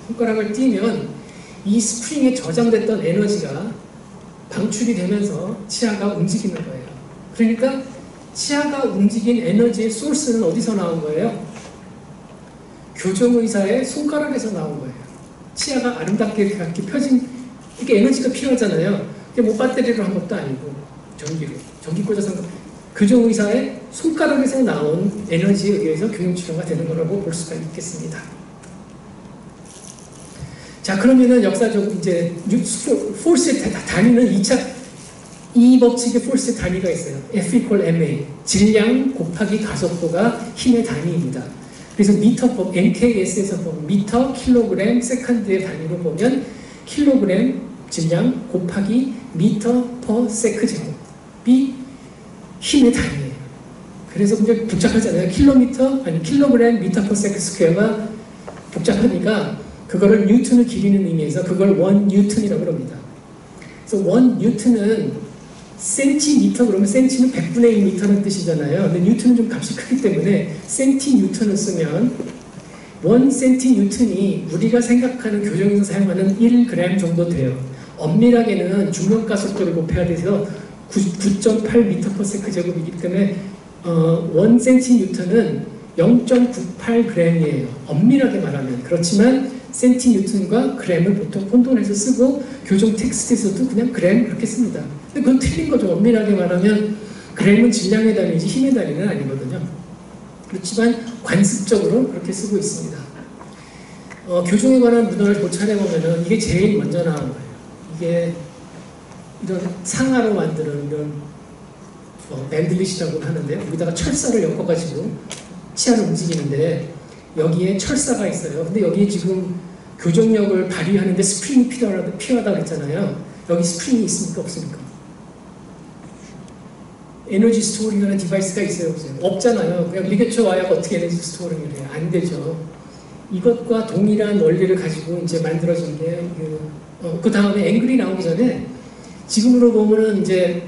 손가락을 띄면 이 스프링에 저장됐던 에너지가 방출이 되면서 치아가 움직이는 거예요. 그러니까 치아가 움직인 에너지의 소스는 어디서 나온 거예요? 교정의사의 손가락에서 나온 거예요. 치아가 아름답게 이렇게 펴진, 이게 에너지가 필요하잖아요. 근데 뭐 배터리로 한 것도 아니고 전기 꽂아서 한 거. 교정의사의 손가락에서 나온 에너지에 의해서 교정치료가 되는 거라고 볼 수가 있겠습니다. 자, 그러면은 역사적으로 이제 포스의 단위는 2차 이 법칙의 포스의 단위가 있어요. F equal ma 질량 곱하기 가속도가 힘의 단위입니다. 그래서 미터법 NKS에서 보면 미터, 킬로그램, 세컨드의 단위로 보면 킬로그램 질량 곱하기 미터 퍼 세크 제곱이 힘의 단위예요. 그래서 굉장히 복잡하잖아요. 킬로그램 미터 퍼 세크 스퀘어가 복잡하니까 그거를 뉴턴을 기리는 의미에서 그걸 원 뉴턴이라고 합니다. 그래서 원 뉴턴은 센티미터 그러면 센티는 100분의 1 미터라는 뜻이잖아요. 근데 뉴턴은 좀 값이 크기 때문에 센티 뉴턴을 쓰면 원 센티 뉴턴이 우리가 생각하는 교정에서 사용하는 1g 정도 돼요. 엄밀하게는 중력가속도를 곱해야 돼서 9.8 미터 퍼 세크 제곱이기 때문에 원 센티 뉴턴은 0.98g이에요. 엄밀하게 말하면. 그렇지만 센티 뉴턴과 g을 보통 혼돈해서 쓰고 교정 텍스트에서도 그냥 g 그렇게 씁니다. 근데 그건 틀린 거죠. 엄밀하게 말하면 g은 질량의 단위이지 힘의 단위는 아니거든요. 그렇지만 관습적으로 그렇게 쓰고 있습니다. 교정에 관한 문헌을 고찰해보면은 이게 제일 먼저 나온 거예요. 이게 이런 상하로 만드는 이런 밴들릿이라고 하는데 여기다가 철사를 엮어가지고 치아를 움직이는데 여기에 철사가 있어요. 근데 여기에 지금 교정력을 발휘하는데 스프링이 필요하다고 했잖아요. 여기 스프링이 있습니까? 없습니까? 에너지 스토어링하는 디바이스가 있어요? 없어요? 없잖아요. 그냥 리게처 와이어가 어떻게 에너지 스토어링을 해요? 안 되죠. 이것과 동일한 원리를 가지고 이제 만들어진 게 그 다음에 앵글이 나오기 전에 지금으로 보면은 이제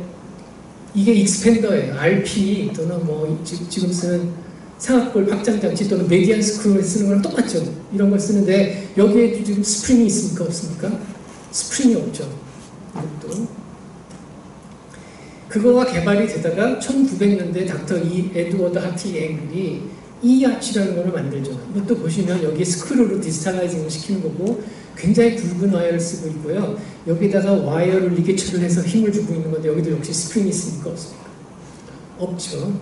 이게 익스펜더예요. RP 또는 뭐 지금 쓰는 상압골 확장장치 또는 메디안 스크롤을 쓰는 거랑 똑같죠. 이런 걸 쓰는데 여기에 지금 스프링이 있습니까? 없습니까? 스프링이 없죠. 이것도. 그거가 개발이 되다가 1900년대 닥터 에드워드 하티 앵글이 EA치라는 걸 만들죠. 이것도 보시면 여기 스크류로 디지털라이징을 시키는 거고 굉장히 굵은 와이어를 쓰고 있고요. 여기다가 와이어를 리게처를 해서 힘을 주고 있는 건데 여기도 역시 스프링이 있습니까? 없습니까? 없죠.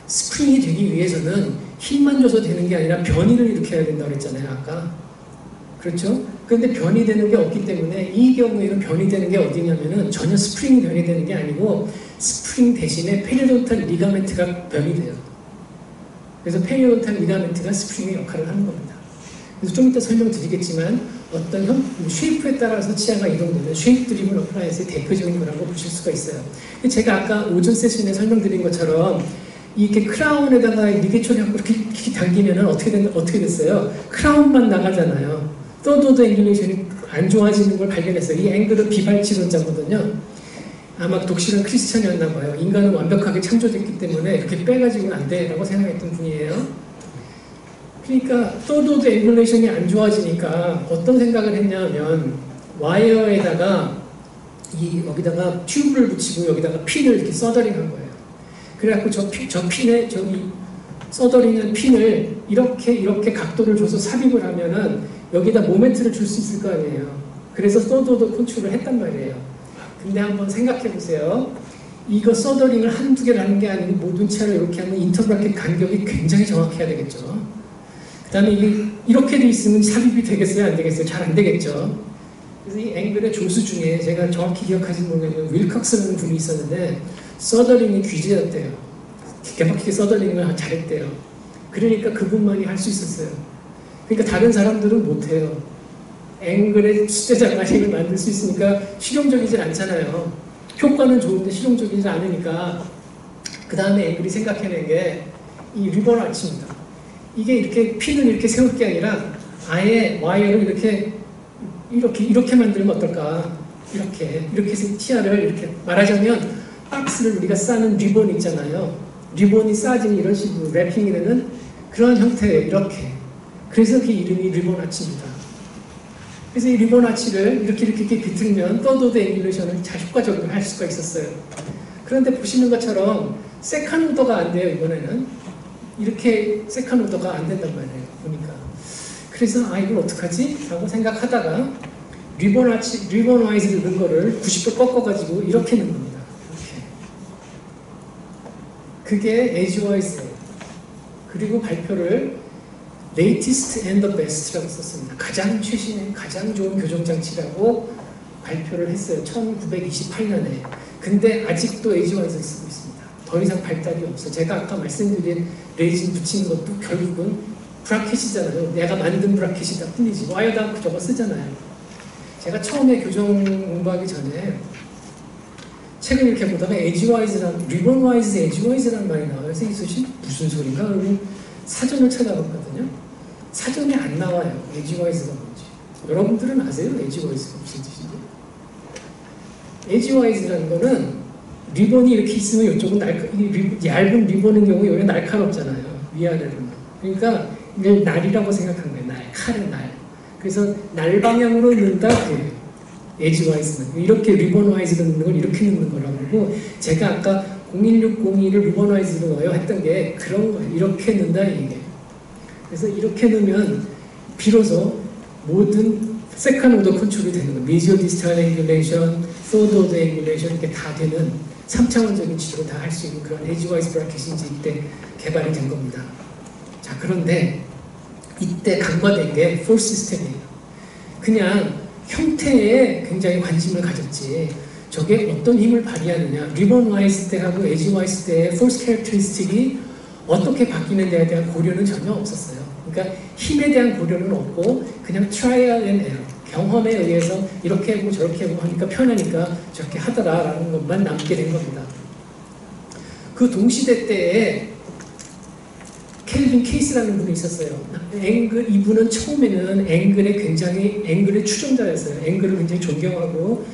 스프링이 되기 위해서는 힘만 줘서 되는 게 아니라 변이를 일으켜야 된다고 그랬잖아요. 아까. 그렇죠? 그런데 변이 되는 게 없기 때문에 이 경우에는 변이 되는 게 어디냐면은 전혀 스프링이 변이 되는 게 아니고 스프링 대신에 페리오돈탈 리가멘트가 변이 돼요. 그래서 페리오돈탈 리가멘트가 스프링의 역할을 하는 겁니다. 그래서 좀 이따 설명드리겠지만 어떤 쉐이프에 따라서 치아가 이동되는 쉐이프 드리븐 어플라이언스의 대표적인 거라고 보실 수가 있어요. 제가 아까 오전 세션에 설명드린 것처럼 이렇게 크라운에다가 리게처를 하고 이렇게 당기면은 어떻게 됐어요? 크라운만 나가잖아요. 떠도도 앵귤레이션이 안 좋아지는 걸 발견했어요. 이 앵글은 비발치론자거든요. 아마 독실한 크리스찬이었나 봐요. 인간은 완벽하게 창조됐기 때문에 이렇게 빼가지고는 안 돼라고 생각했던 분이에요. 그러니까 떠도도 앵귤레이션이 안 좋아지니까 어떤 생각을 했냐면 와이어에다가 여기다가 튜브를 붙이고 여기다가 핀을 이렇게 서더링한 거예요. 그래갖고 저 핀에 저기 서더링한 핀을 이렇게 각도를 줘서 삽입을 하면은 여기다 모멘트를 줄 수 있을 거 아니에요. 그래서 서더도 컨트롤을 했단 말이에요. 근데 한번 생각해 보세요. 이거 서더링을 한두 개를 하는 게 아니고 모든 차를 이렇게 하면 인터브라켓 간격이 굉장히 정확해야 되겠죠. 그 다음에 이게 이렇게 돼 있으면 삽입이 되겠어요? 안 되겠어요? 잘 안 되겠죠. 그래서 이 앵글의 조수 중에 제가 정확히 기억하지는 모르겠는데 윌컥스라는 분이 있었는데 서더링이 귀재였대요. 기가 막히게 서더링을 잘했대요. 그러니까 그분만이 할 수 있었어요. 그러니까 다른 사람들은 못해요. 앵글의 수제자 마식을 만들 수 있으니까 실용적이질 않잖아요. 효과는 좋은데 실용적이지 않으니까 그 다음에 앵글이 생각해낸 게 이 리본 아치입니다. 이게 이렇게 핀을 이렇게 세울 게 아니라 아예 와이어를 이렇게 만들면 어떨까? 이렇게 해서 티아를 이렇게 말하자면 박스를 우리가 싸는 리본 있잖아요. 리본이 싸진 이런 식으로 랩핑이 되는 그런 형태예요. 이렇게. 그래서 그 이름이 리본 아치입니다. 그래서 이 리본 아치를 이렇게 비틀면 떠도드 앵귤레이션을 잘 효과적으로 할 수가 있었어요. 그런데 보시는 것처럼 세컨 오더가 안 돼요. 이번에는 이렇게 세컨 오더가 안 된단 말이에요. 보니까. 그래서 이걸 어떡하지? 라고 생각하다가 리본 와이즈를 넣은 거를 90도 꺾어가지고 이렇게 넣는 겁니다. 이렇게. 그게 에지 와이즈예요. 그리고 발표를 latest and the best라고 썼습니다. 가장 최신의 가장 좋은 교정장치라고 발표를 했어요. 1928년에. 근데 아직도 에지 와이즈를 쓰고 있습니다. 더 이상 발달이 없어요. 제가 아까 말씀드린 레진 붙이는 것도 결국은 브라켓이잖아요. 내가 만든 브라켓이다 뿐이지. 와이어다 저거 쓰잖아요. 제가 처음에 교정 공부하기 전에 책을 이렇게 보다가 에지와이즈란, 리본 와이즈 에지와이즈란 말이 나와요. 선생님 무슨 소린가? 그러고 사전을 찾아봤거든요. 사전에 안 나와요. 에지와이즈가 뭔지. 여러분들은 아세요? 에지와이즈가 무슨 뜻인지? 에지와이즈라는 거는 리본이 이렇게 있으면 이쪽은 얇은 리본인 경우 여기 날카롭잖아요. 위아래로는. 그러니까 이걸 날이라고 생각한 거예요. 날, 칼의 날. 그래서 날 방향으로 넣는다. 그래요. 에지와이즈는. 이렇게 리본 와이즈로 넣는 걸 이렇게 넣는 거라고 그러고, 제가 아까 01602를 리본 와이즈로 넣어요 했던 게 그런 거예요. 이렇게 넣는다 이게. 그래서 이렇게 넣으면 비로소 모든 세컨 오더 컨트롤이 되는 거예요. 미지오 디스탈 앵귤레이션, 소드 오더 앵귤레이션 이렇게 다 되는 3차원적인 지도를 다 할 수 있는 그런 에지와이즈 브라켓이 이제 이때 개발이 된 겁니다. 자, 그런데 이때 간과된 게 폴 시스템이에요. 그냥 형태에 굉장히 관심을 가졌지 저게 어떤 힘을 발휘하느냐, 리본 와이즈 때하고 에지 와이즈 때의 폴스 캐릭터리스틱이 어떻게 바뀌는 데에 대한 고려는 전혀 없었어요. 그러니까 힘에 대한 고려는 없고 그냥 트라이얼 앤 에러, 경험에 의해서 이렇게 하고 저렇게 하고 하니까 편하니까 저렇게 하더라라는 것만 남게 된 겁니다. 그 동시대 때에 켈빈 케이스라는 분이 있었어요. 이분은 처음에는 앵글의 추종자였어요. 앵글을 굉장히 존경하고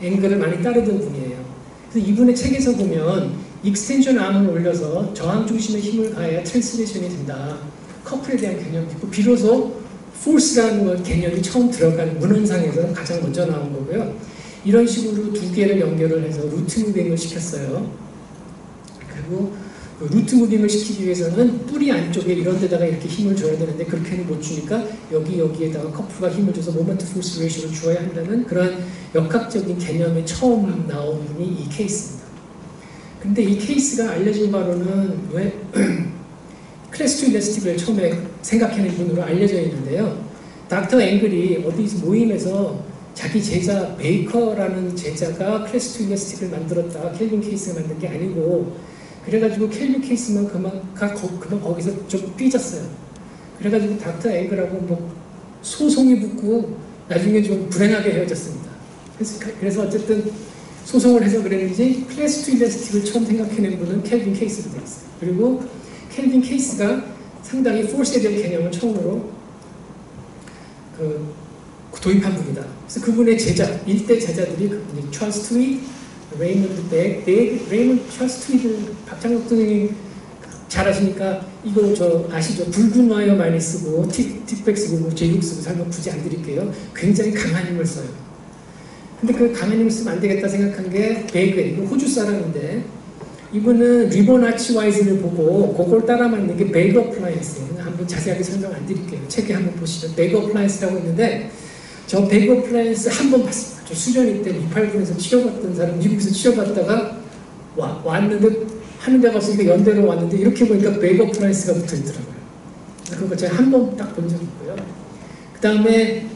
앵글을 많이 따르던 분이에요. 그래서 이분의 책에서 보면 익스텐션 암을 올려서 저항 중심의 힘을 가해야 트랜스레이션이 된다. 커플에 대한 개념이 있고 비로소 포스라는 개념이 처음 들어간 문헌상에서는 가장 먼저 나온 거고요. 이런 식으로 두 개를 연결을 해서 루트 무빙을 시켰어요. 그리고 그 루트 무빙을 시키기 위해서는 뿌리 안쪽에 이런 데다가 이렇게 힘을 줘야 되는데 그렇게는 못 주니까 여기에다가 커플가 힘을 줘서 모먼트 포스 레이쇼를 주어야 한다는 그런 역학적인 개념에 처음 나온 분이 이 케이스입니다. 근데 이 케이스가 알려진 바로는 왜 클래스 2 일라스틱을 처음에 생각해낸 분으로 알려져 있는데요. 닥터 앵글이 어디 모임에서 자기 제자 베이커라는 제자가 클래스 2 일라스틱을 만들었다. 켈빈 케이스가 만든 게 아니고 그래가지고 켈빈 케이스만 그만 거기서 좀 삐졌어요. 그래가지고 닥터 앵글하고 뭐 소송이 붙고 나중에 좀 불행하게 헤어졌습니다. 그래서 어쨌든 소송을 해서 그랬는지 클래스 2 일라스틱을 처음 생각해낸 분은 켈빈 케이스로 되어 있어요. 그리고 켈빈 케이스가 상당히 포스에 대한 개념을 처음으로 도입한 분이다. 그래서 그분의 제자, 일대 제자들이 그분이 찰스 트윗, 레이먼드 백, 레이먼드 찰스 트윗을 박장혁 선생님 잘 아시니까 이거 아시죠? 붉은 와이어 많이 쓰고 틱백 쓰고 뭐 제육 쓰고 설명 굳이 안 드릴게요. 굉장히 강한 힘을 써요. 근데 그 강한 힘을 쓰면 안 되겠다 생각한 게 베이그예요. 호주 사람인데 이 이분은 리본 아치 와이즈를 보고 그걸 따라 만든 게 베이그 어플라이언스예요. 한번 자세하게 설명 안 드릴게요. 책에 한번 보시죠. 베이그 어플라이언스라고 있는데 저 베이그 어플라이언스 한 번 봤습니다. 저 수련회 때 289에서 치료받던 사람 미국에서 치료받다가 왔는데 하는 데가 없으니까 연대로 왔는데 이렇게 보니까 베이그 어플라이언스가 붙어있더라고요. 그거 제가 한 번 딱 본 적이 있고요. 그 다음에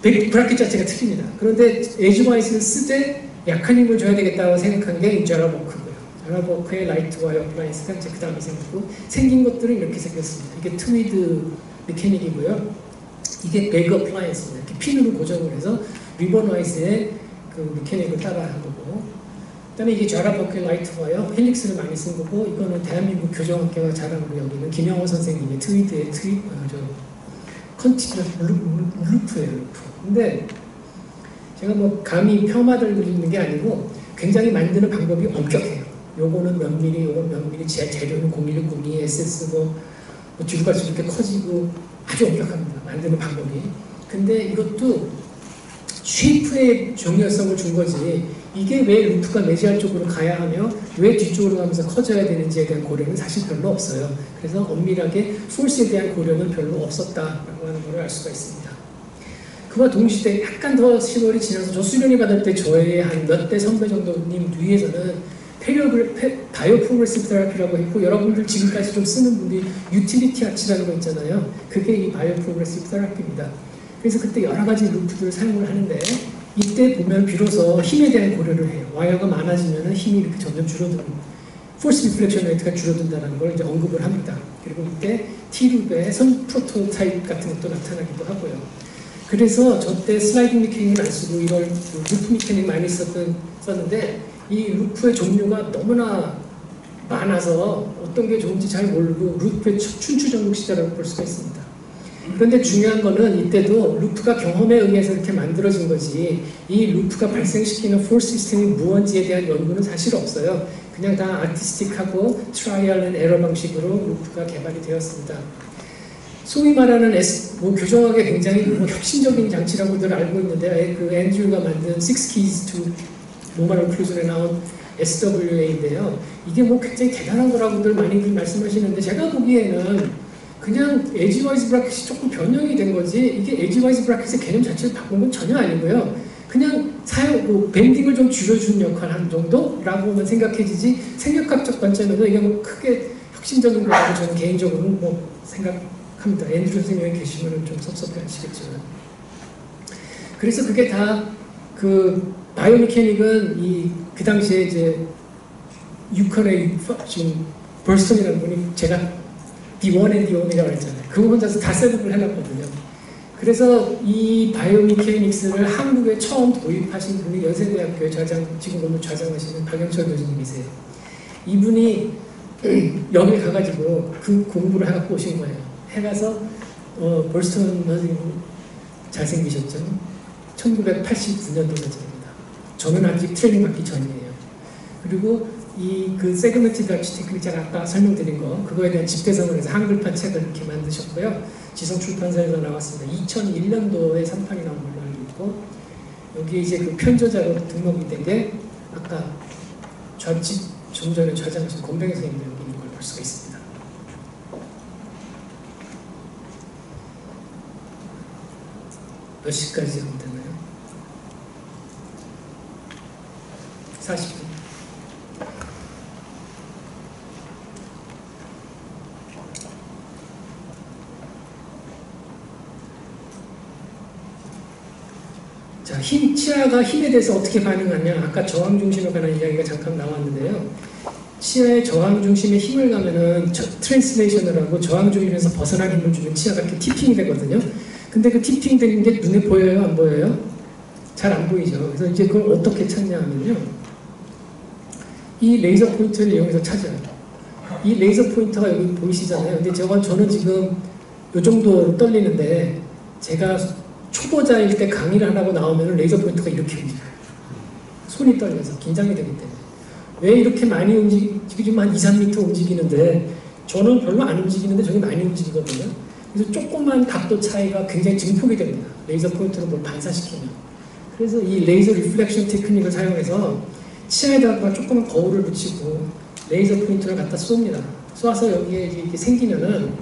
브라켓 자체가 틀립니다. 그런데 에이지와이스를 쓰되 약한 힘을 줘야 되겠다고 생각한 게 제라버크고요. 제라버크의 라이트 와이어 어플라이언스가 이제 그 다음에 생겼고 생긴 것들은 이렇게 생겼습니다. 이게 트위드 메케닉이고요. 이게 베이그 어플라이언스입니다. 이렇게 핀으로 고정을 해서 리본 와이스의 그 메케닉을 따라한 거고 그 다음에 이게 제라버크의 라이트 와이어 헬릭스를 많이 쓴 거고 이거는 대한민국 교정학계가 자랑으로 여기는 김영호 선생님의 트위드의 컨티뉴어스 루프예요, 루프. 근데 제가 뭐 감히 폄하를 드리는 게 아니고 굉장히 만드는 방법이 엄격해요. 요거는 몇 미리, 요건 몇 미리, 재료는 0102, SS 뭐 뒤로 갈수록 이렇게 커지고 아주 엄격합니다. 만드는 방법이. 근데 이것도 쉐이프의 정렬성을 준 거지 이게 왜 루프가 메지알 쪽으로 가야 하며 왜 뒤쪽으로 가면서 커져야 되는지에 대한 고려는 사실 별로 없어요. 그래서 엄밀하게 포스에 대한 고려는 별로 없었다라고 하는 걸 알 수가 있습니다. 그와 동시에 약간 더 시월이 지나서 저 수련회 받을 때 저의 한 몇 대 선배 정도님 위에서는 바이오 프로그레시브 테라피라고 했고 여러분들 지금까지 좀 쓰는 분들이 유틸리티 아치라는 거 있잖아요. 그게 이 바이오 프로그레시브 테라피입니다. 그래서 그때 여러 가지 루프들을 사용을 하는데 이때 보면 비로소 힘에 대한 고려를 해요. 와이어가 많아지면 힘이 이렇게 점점 줄어드는 포스 리플렉션 레이트가 줄어든다는 걸 이제 언급을 합니다. 그리고 이때 T룹의 선 프로토타입 같은 것도 나타나기도 하고요. 그래서 저 때 슬라이딩 메커닉을 안 쓰고 이런 루프 메커닉 많이 썼는데 이 루프의 종류가 너무나 많아서 어떤 게 좋은지 잘 모르고 루프의 춘추전국 시대라고 볼 수가 있습니다. 그런데 중요한 거는 이때도 루프가 경험에 의해서 이렇게 만들어진 거지 이 루프가 발생시키는 포스 시스템이 무언지에 대한 연구는 사실 없어요. 그냥 다 아티스틱하고 트라이얼 앤 에러 방식으로 루프가 개발이 되었습니다. 소위 말하는 교정학의 굉장히 혁신적인 장치라고들 알고 있는데 그 앤드류가 만든 Six Keys to Normal Occlusion에 나온 SWA인데요. 이게 뭐 굉장히 대단한 거라고들 많이들 말씀하시는데 제가 보기에는 그냥 에지와이즈 브라켓이 조금 변형이 된 거지 이게 에지와이즈 브라켓의 개념 자체를 바꾼 건 전혀 아니고요. 그냥 밴딩을 좀 줄여주는 역할 한 정도라고만 생각해지지 생략학적 관점에서 이게 뭐 크게 혁신적인 거라고 저는 개인적으로는 뭐 생각합니다. 앤드류 선생님이 계시면 좀 섭섭해 하시겠지만. 그래서 그게 다 그 바이오메케닉은 그 당시에 이제 유커레이 지금 벌스턴이라는 분이 제가 D1 and D1이라고 했잖아요. 그거 혼자서 다 셋업을 해놨거든요. 그래서 이 바이오메케닉스를 한국에 처음 도입하신 분이 연세대학교의 지금 너무 좌장하시는 박영철 교수님이세요. 이분이 여기 가가지고 그 공부를 해갖고 오신 거예요. 해가서 벌스턴 선생님 잘생기셨죠? 1989년도까지입니다. 저는 아직 트레이닝 받기 전이에요. 그리고 그 세그멘티드 아치 테크닉 제가 아까 설명드린 거 그거에 대한 집대성을 해서 한글판 책을 이렇게 만드셨고요. 지성 출판사에서 나왔습니다. 2001년도에 3판이 나온 걸로 알고 있고 여기 이제 그 편저자로 등록이 된 게 아까 좀 전에 좌장하신 권병희 선생님도 여기 있는 걸 볼 수가 있습니다. 몇 시까지 하면 되나요? 40분. 자, 치아가 힘에 대해서 어떻게 반응하냐? 아까 저항 중심에 관한 이야기가 잠깐 나왔는데요. 치아의 저항 중심에 힘을 가면은 트랜스레이션을 하고 저항 중심에서 벗어난 힘을 주면 치아가 이렇게 티핑이 되거든요. 근데 그 티핑 되는 게 눈에 보여요? 안 보여요? 잘 안 보이죠. 그래서 이제 그걸 어떻게 찾냐 하면요. 이 레이저 포인트를 이용해서 찾아요. 이 레이저 포인터가 여기 보이시잖아요. 근데 저는 지금 이 정도 떨리는데 제가 초보자일 때 강의를 하라고 나오면 레이저 포인터가 이렇게 움직여요. 손이 떨려서 긴장이 되기 때문에. 왜 이렇게 많이 움직이지만 한 2, 3m 움직이는데 저는 별로 안 움직이는데 저게 많이 움직이거든요. 그래서 조그만 각도 차이가 굉장히 증폭이 됩니다. 레이저 포인트로 뭘 반사시키면. 그래서 이 레이저 리플렉션 테크닉을 사용해서 치아에다가 조그만 거울을 붙이고 레이저 포인터를 갖다 쏩니다. 쏴서 여기에 이게 생기면은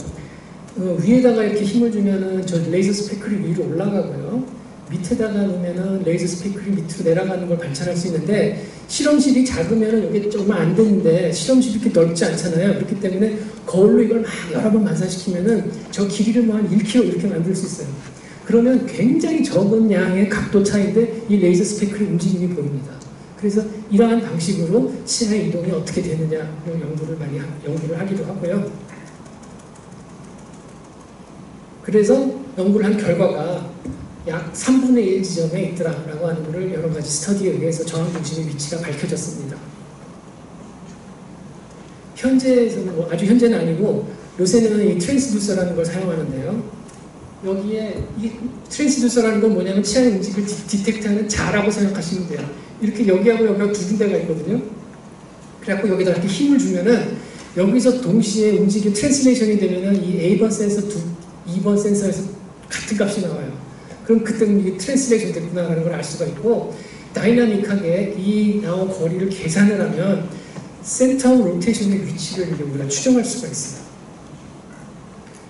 위에다가 이렇게 힘을 주면은 저 레이저 스페클이 위로 올라가고요. 밑에다가 놓으면은 레이저 스페클이 밑으로 내려가는 걸 관찰할 수 있는데 실험실이 작으면은 이게 조금 안 되는데 실험실이 이렇게 넓지 않잖아요. 그렇기 때문에 거울로 이걸 막 여러 번 반사시키면은 저 길이를 뭐 한 1km 이렇게 만들 수 있어요. 그러면 굉장히 적은 양의 각도 차이인데 이 레이저 스페클의 움직임이 보입니다. 그래서 이러한 방식으로 치아의 이동이 어떻게 되느냐 연구를 하기도 하고요. 그래서 연구를 한 결과가 약 3분의 1 지점에 있더라라고 하는 것을 여러 가지 스터디에 의해서 저항 중심의 위치가 밝혀졌습니다. 현재에서는 아주 현재는 아니고 요새는 이 트랜스듀서라는 걸 사용하는데요. 여기에 이 트랜스듀서라는 건 뭐냐면 치아의 움직임을 디텍트하는 자라고 생각하시면 돼요. 이렇게 여기하고 여기가 두 군데가 있거든요. 그래갖고 여기다 이렇게 힘을 주면은 여기서 동시에 움직임 트랜슬레이션이 되면은 이 A번 센서 2번 센서에서 같은 값이 나와요. 그럼 그때는 이게 트랜슬레이션 됐구나라는 걸 알 수가 있고 다이나믹하게 이 나온 거리를 계산을 하면 센터 로테이션의 위치를 우리가 추정할 수가 있어요.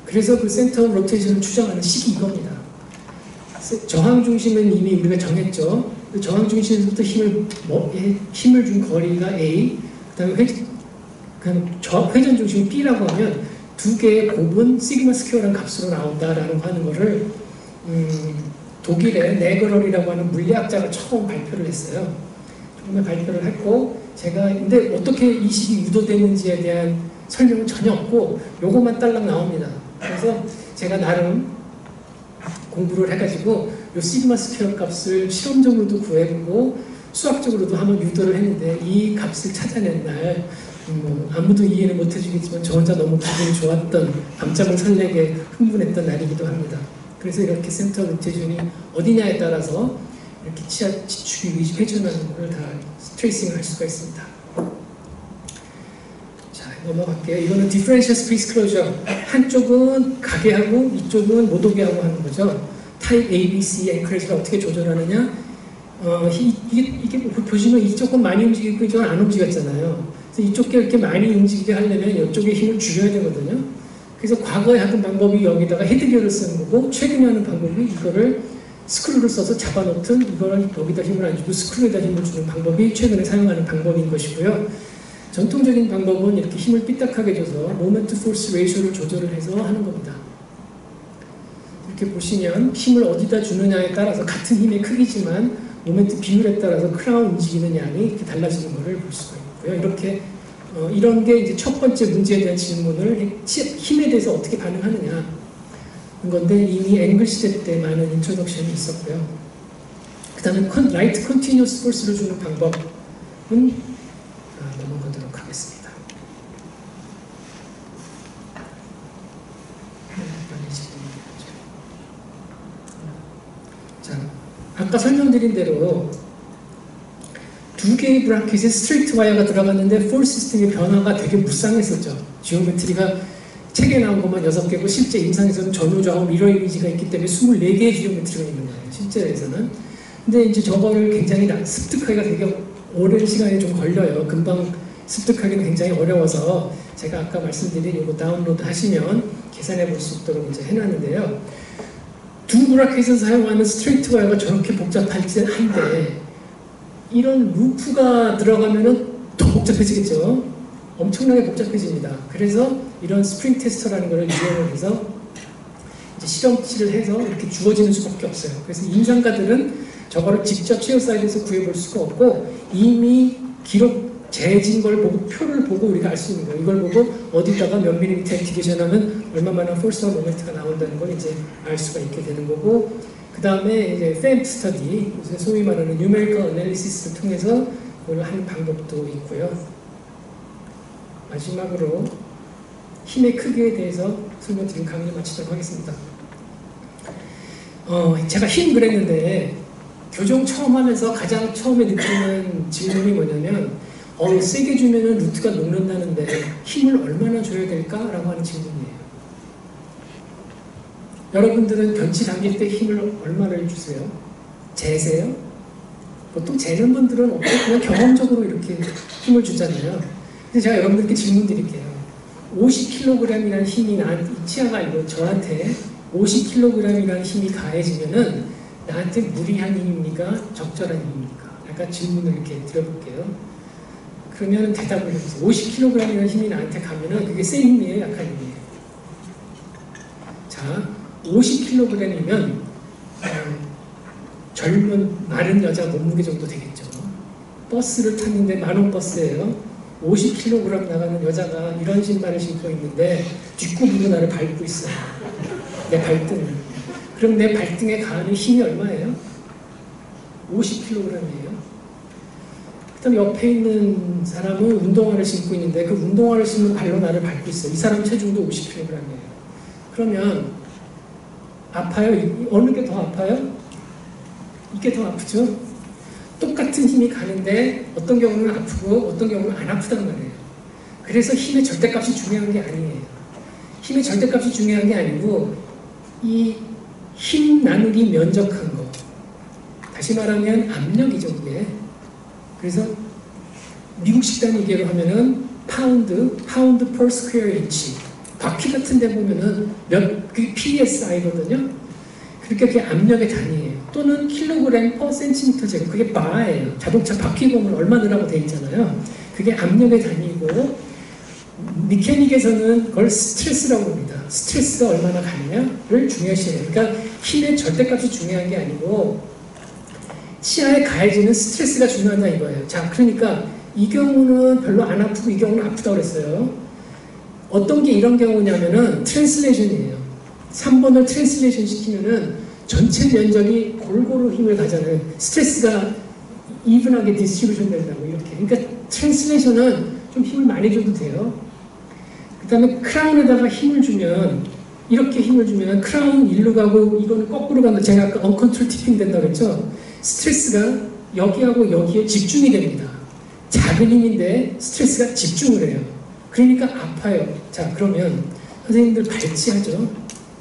그래서 그 센터 로테이션을 추정하는 식이 이겁니다. 저항 중심은 이미 우리가 정했죠. 저항 중심에서부터 힘을 준 거리가 A, 그다음에 회전 중심이 B라고 하면 두 개의 곱은 시그마 스퀘어라는 값으로 나온다라는 하는 거를 독일의 네그럴이라고 하는 물리학자가 처음 발표를 했어요. 처음에 발표를 했고 제가 근데 어떻게 이 식이 유도되는지에 대한 설명은 전혀 없고 요것만 딸랑 나옵니다. 그래서 제가 나름 공부를 해가지고 요 시그마 스퀘어 값을 실험적으로도 구해보고 수학적으로도 한번 유도를 했는데 이 값을 찾아낸 날 아무도 이해는 못해주겠지만 저 혼자 너무 기분이 좋았던 밤잠을 설레게 흥분했던 날이기도 합니다. 그래서 이렇게 센터 로테이션이 어디냐에 따라서 이렇게 치아 지축이 회전하는 걸 다 트레이싱을 할 수가 있습니다. 자, 넘어갈게요. 이거는 디퍼런셜 스페이스 클로저. 한쪽은 가게 하고 이쪽은 못 오게 하고 하는 거죠. 타입 A, B, C 앵커레지를 어떻게 조절하느냐? 이게 보시면 이쪽은 많이 움직이고 이쪽은 안 움직였잖아요. 그래서 이쪽에 이렇게 많이 움직이게 하려면 이쪽에 힘을 줄여야 되거든요. 그래서 과거에 하던 방법이 여기다가 헤드기어를 쓰는 거고 최근에 하는 방법이 이거를 스크루를 써서 잡아놓든 이걸 여기다 힘을 안 주고 스크루에다 힘을 주는 방법이 최근에 사용하는 방법인 것이고요. 전통적인 방법은 이렇게 힘을 삐딱하게 줘서 모멘트 포스 레이쇼를 조절을 해서 하는 겁니다. 이렇게 보시면 힘을 어디다 주느냐에 따라서 같은 힘의 크기지만 모멘트 비율에 따라서 크라운 움직이는 양이 이렇게 달라지는 것을 볼 수가 있고요. 이렇게 이런 게 이제 첫 번째 문제에 대한 질문을 힘에 대해서 어떻게 반응하느냐 건데 이미 앵글 시대 때 많은 인트로덕션이 있었고요. 그 다음에 라이트 컨티뉴어스 포스를 주는 방법은 넘어가도록 하겠습니다. 자, 아까 설명드린 대로 두 개의 브라켓에 스트레이트 와이어가 들어갔는데 폴 시스템의 변화가 되게 무쌍했었죠. 지오메트리가 책에 나온 것만 6개고 실제 임상에서는 전후좌우 미러 이미지가 있기 때문에 24개의 지오메트리가 있는 거예요. 실제에서는. 근데 이제 저거를 굉장히 습득하기가 되게 오랜 시간이 좀 걸려요. 금방 습득하기는 굉장히 어려워서 제가 아까 말씀드린 이거 다운로드 하시면 계산해 볼 수 있도록 이제 해놨는데요. 두 브라켓에서 사용하는 스트레이트 와이어가 저렇게 복잡하지 한데 이런 루프가 들어가면은 더 복잡해지겠죠. 엄청나게 복잡해집니다. 그래서 이런 스프링 테스터라는 것을 이용을 해서 이제 실험치를 해서 이렇게 주어지는 수밖에 없어요. 그래서 임상가들은 저거를 직접 체어사이트에서 구해볼 수가 없고 이미 기록 재진 걸 보고 표를 보고 우리가 알 수 있는 거예요. 이걸 보고 어디다가 몇 밀리미터 액티베이션 하면 얼마만한 포스와 모멘트가 나온다는 걸 이제 알 수가 있게 되는 거고 그 다음에 이제 팬 스터디, 소위 말하는 뉴메리컬 애널리시스를 통해서 그걸 하는 방법도 있고요. 마지막으로 힘의 크기에 대해서 설명드린 강의를 마치도록 하겠습니다. 제가 힘 그랬는데 교정 처음 하면서 가장 처음에 느끼는 질문이 뭐냐면 세게 주면은 루트가 녹는다는데 힘을 얼마나 줘야 될까? 라고 하는 질문이에요. 여러분들은 변치 당길 때 힘을 얼마를 주세요? 재세요? 보통 재는 분들은 없고 그냥 경험적으로 이렇게 힘을 주잖아요. 근데 제가 여러분들께 질문 드릴게요. 50kg이라는 힘이 치아가 아니고 저한테 50kg이라는 힘이 가해지면은 나한테 무리한 힘입니까? 적절한 힘입니까? 약간 질문을 이렇게 드려볼게요. 그러면 대답을 해주세요. 50kg이라는 힘이 나한테 가면은 그게 센 힘이에요? 약한 힘이에요? 자, 50kg이면 젊은 마른 여자 몸무게 정도 되겠죠. 버스를 탔는데 만원 버스예요. 50kg 나가는 여자가 이런 신발을 신고 있는데 뒷구부로 나를 밟고 있어요. 내 발등을. 그럼 내 발등에 가하는 힘이 얼마예요? 50kg이에요. 그다음 옆에 있는 사람은 운동화를 신고 있는데 그 운동화를 신는 발로 나를 밟고 있어요. 이 사람 체중도 50kg이에요. 그러면 아파요? 어느 게 더 아파요? 이게 더 아프죠? 똑같은 힘이 가는데 어떤 경우는 아프고 어떤 경우는 안 아프단 말이에요. 그래서 힘의 절대값이 중요한 게 아니에요. 힘의 절대값이 중요한 게 아니고 이 힘 나누기 면적한 거. 다시 말하면 압력이죠, 그게. 그래서 미국식 단위계로 하면은 파운드 per square inch. 바퀴 같은 데 보면은 그게 PSI거든요. 그게 압력의 단위예요. 또는 킬로그램 per 센티미터 제곱. 그게 바예요. 자동차 바퀴 보면 얼마 넣으라고 돼 있잖아요. 그게 압력의 단위이고 미케닉에서는 그걸 스트레스라고 합니다. 스트레스가 얼마나 가느냐를 중요시해요. 그러니까 힘의 절대값이 중요한 게 아니고 치아에 가해지는 스트레스가 중요하다 이거예요. 자, 그러니까 이 경우는 별로 안 아프고 이 경우는 아프다고 그랬어요. 어떤 게 이런 경우냐면은 트랜슬레이션이에요. 3번을 트랜슬레이션 시키면은 전체 면적이 골고루 힘을 가잖아요. 스트레스가 이분하게 디스트리뷰션 된다고 이렇게. 그러니까 트랜슬레이션은 좀 힘을 많이 줘도 돼요. 그 다음에 크라운에다가 힘을 주면 이렇게 힘을 주면 크라운 일로 가고 이거는 거꾸로 가면 제가 아까 언컨트롤 티핑 된다고 했죠. 스트레스가 여기하고 여기에 집중이 됩니다. 작은 힘인데 스트레스가 집중을 해요. 그러니까 아파요. 자, 그러면 선생님들 발치하죠.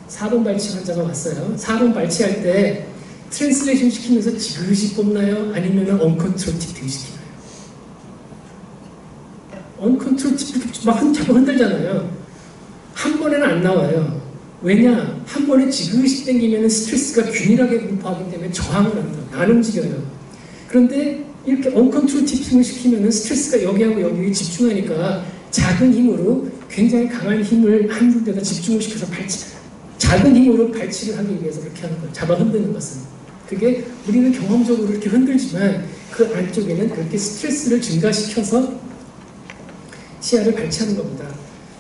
4번 발치 환자가 왔어요. 4번 발치할 때 트랜슬레이션 시키면서 지그시 뽑나요? 아니면 언컨트롤 티핑 시키나요? 언컨트롤 티핑 막 자꾸 흔들잖아요. 한 번에는 안 나와요. 왜냐? 한 번에 지그시 당기면 스트레스가 균일하게 분포하기 때문에 저항을 합니다. 안 움직여요. 그런데 이렇게 언컨트롤 티핑을 시키면 스트레스가 여기하고 여기에 집중하니까 작은 힘으로 굉장히 강한 힘을 한 군데다 집중을 시켜서 작은 힘으로 발치를 하기 위해서 그렇게 하는 거예요. 잡아 흔드는 것은. 그게 우리는 경험적으로 이렇게 흔들지만 그 안쪽에는 그렇게 스트레스를 증가시켜서 치아를 발치하는 겁니다.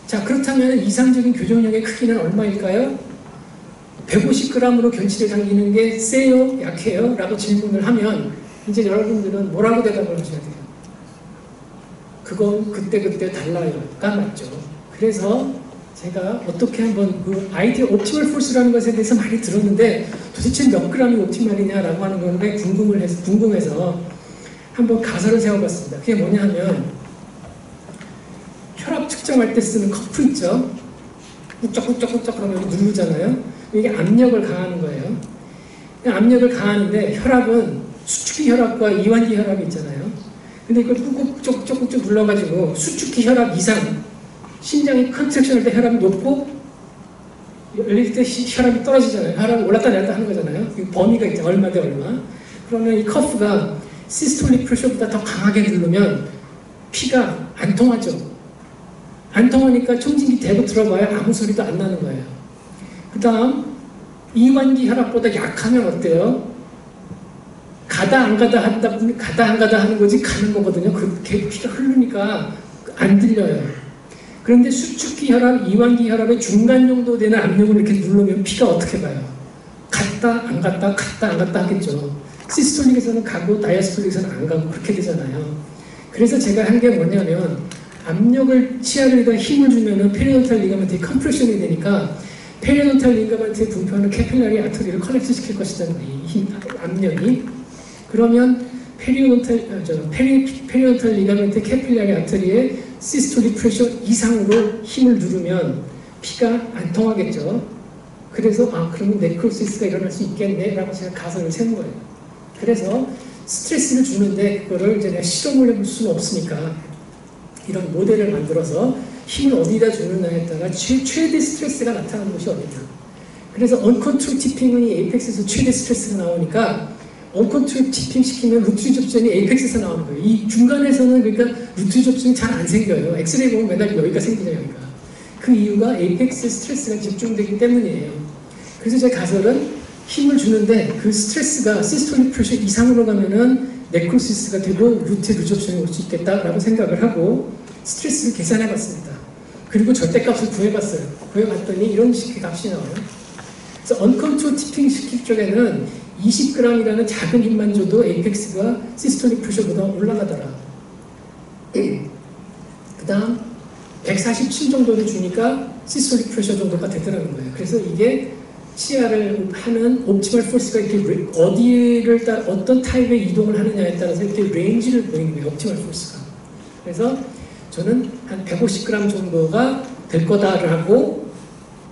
자, 그렇다면 이상적인 교정력의 크기는 얼마일까요? 150g으로 견치를 당기는 게 세요? 약해요? 라고 질문을 하면 이제 여러분들은 뭐라고 대답을 하셔야 돼요? 그건 그때그때 달라요가 맞죠. 그래서 제가 어떻게 한번 그 아이디어 옵티멀 포스라는 것에 대해서 많이 들었는데 도대체 몇 그램이 옵티멀이냐라고 하는 건데 궁금해서 한번 가설을 세워봤습니다. 그게 뭐냐 하면 혈압 측정할 때 쓰는 커프 있죠? 꾹쩍꾹쩍꾹쩍 하면 누르잖아요. 이게 압력을 가하는 거예요. 압력을 가하는데 혈압은 수축기 혈압과 이완기 혈압이 있잖아요. 근데 이걸 꾹꾹 눌러가지고 수축기 혈압 이상 심장이 컨트랙션 할 때 혈압이 높고 열릴 때 혈압이 떨어지잖아요. 혈압이 올랐다 내렸다 하는 거잖아요. 범위가 있죠. 얼마 대 얼마. 그러면 이 커프가 시스톨릭 프레셔보다 더 강하게 누르면 피가 안 통하죠. 안 통하니까 청진기 대고 들어봐야 아무 소리도 안 나는 거예요. 그 다음 이완기 혈압보다 약하면 어때요? 가다 안 가다 하는 거지 가는 거거든요. 그렇게 피가 흐르니까 안 들려요. 그런데 수축기 혈압, 이완기 혈압의 중간 정도 되는 압력을 이렇게 누르면 피가 어떻게 가요? 갔다 안 갔다 하겠죠. 시스톨릭에서는 가고 다이아스톨릭에서는 안 가고 그렇게 되잖아요. 그래서 제가 한 게 뭐냐면 압력을 치아에다 힘을 주면은 페리돈탈 리가멘트에 컴프레션이 되니까 페리돈탈 리가멘트에 분포하는 캐필라리 아터리를 커넥트 시킬 것이다. 이 압력이. 그러면 페리돈탈 리가멘트 캐필라리 아터리에 시스톨릭 프레셔 이상으로 힘을 누르면 피가 안 통하겠죠. 그래서 그러면 네크로시스가 일어날 수 있겠네 라고 제가 가설을 세운 거예요. 그래서 스트레스를 주는데 그거를 이제 내가 실험을 해볼 수는 없으니까 이런 모델을 만들어서 힘을 어디다 주느냐에 따라 최대 스트레스가 나타나는 곳이 어디냐. 그래서 언컨트롤 티핑은 이 에이펙스에서 최대 스트레스가 나오니까 언컨트롤 티핑 시키면 루트 접전이 에이펙스에서 나오는 거예요. 이 중간에서는 그러니까 루트 접전이 잘 안 생겨요. 엑스레이 보면 맨날 여기가 생기잖아요. 여기가. 그 이유가 에이펙스 스트레스가 집중되기 때문이에요. 그래서 제 가설은 힘을 주는데 그 스트레스가 시스톨릭 프레셔 이상으로 가면은 네크로시스가 되고 루트 루접션이 올 수 있겠다라고 생각을 하고 스트레스를 계산해 봤습니다. 그리고 절대값을 구해봤어요. 구해봤더니 이런 식의 값이 나와요. 그래서 언컨트롤 티핑 시킬 쪽에는 20g이라는 작은 힘만 줘도 에이펙스가 시스톨릭 프레셔보다 올라가더라. 그 다음 147 정도를 주니까 시스톨릭 프레셔 정도가 되더라는 거예요. 그래서 이게 CR을 하는 옵티멀 포스가 이렇게 어디를 어떤 타입의 이동을 하느냐에 따라서 이렇게 레인지를 보이는 거예요. 옵티멀 포스가. 그래서 저는 한 150g 정도가 될 거다를 하고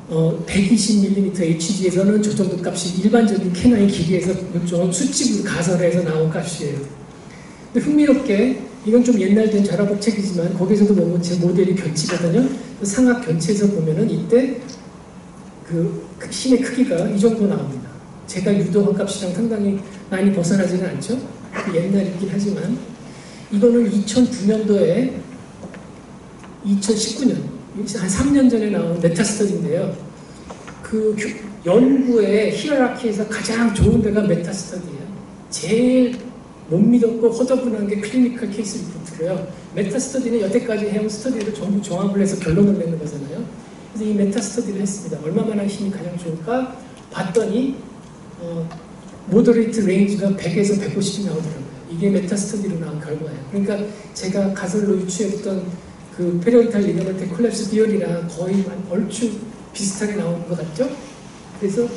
120mm HG에서는 저 정도 값이 일반적인 캐나인 기계에서 좀 수칙으로 가설해서 나온 값이에요. 근데 흥미롭게 이건 좀 옛날 된 자라법 책이지만 거기서도 제 모델이 견치거든요. 상악 견치에서 보면은 이때 그 힘의 크기가 이 정도 나옵니다. 제가 유도한 값이랑 상당히 많이 벗어나지는 않죠. 옛날이긴 하지만 이거는 2009년도에 2019년 한 3년 전에 나온 메타스터디인데요. 그 연구의 히어라키에서 가장 좋은 데가 메타스터디예요. 제일 못 믿었고 허접분한 게 클리니컬 케이스 리포트고요. 메타스터디는 여태까지 해온 스터디를 전부 종합을 해서 결론을 내는 거잖아요. 그래서 이 메타스터디를 했습니다. 얼마만한 힘이 가장 좋을까 봤더니 모더레이트 레인지가 100에서 150이 나오더라고요. 이게 메타스터디로 나온 결과예요. 그러니까 제가 가설로 유추했던 그 페리온탈 리가멘트 콜랩스 비율이랑 거의 얼추 비슷하게 나오는 것 같죠? 그래서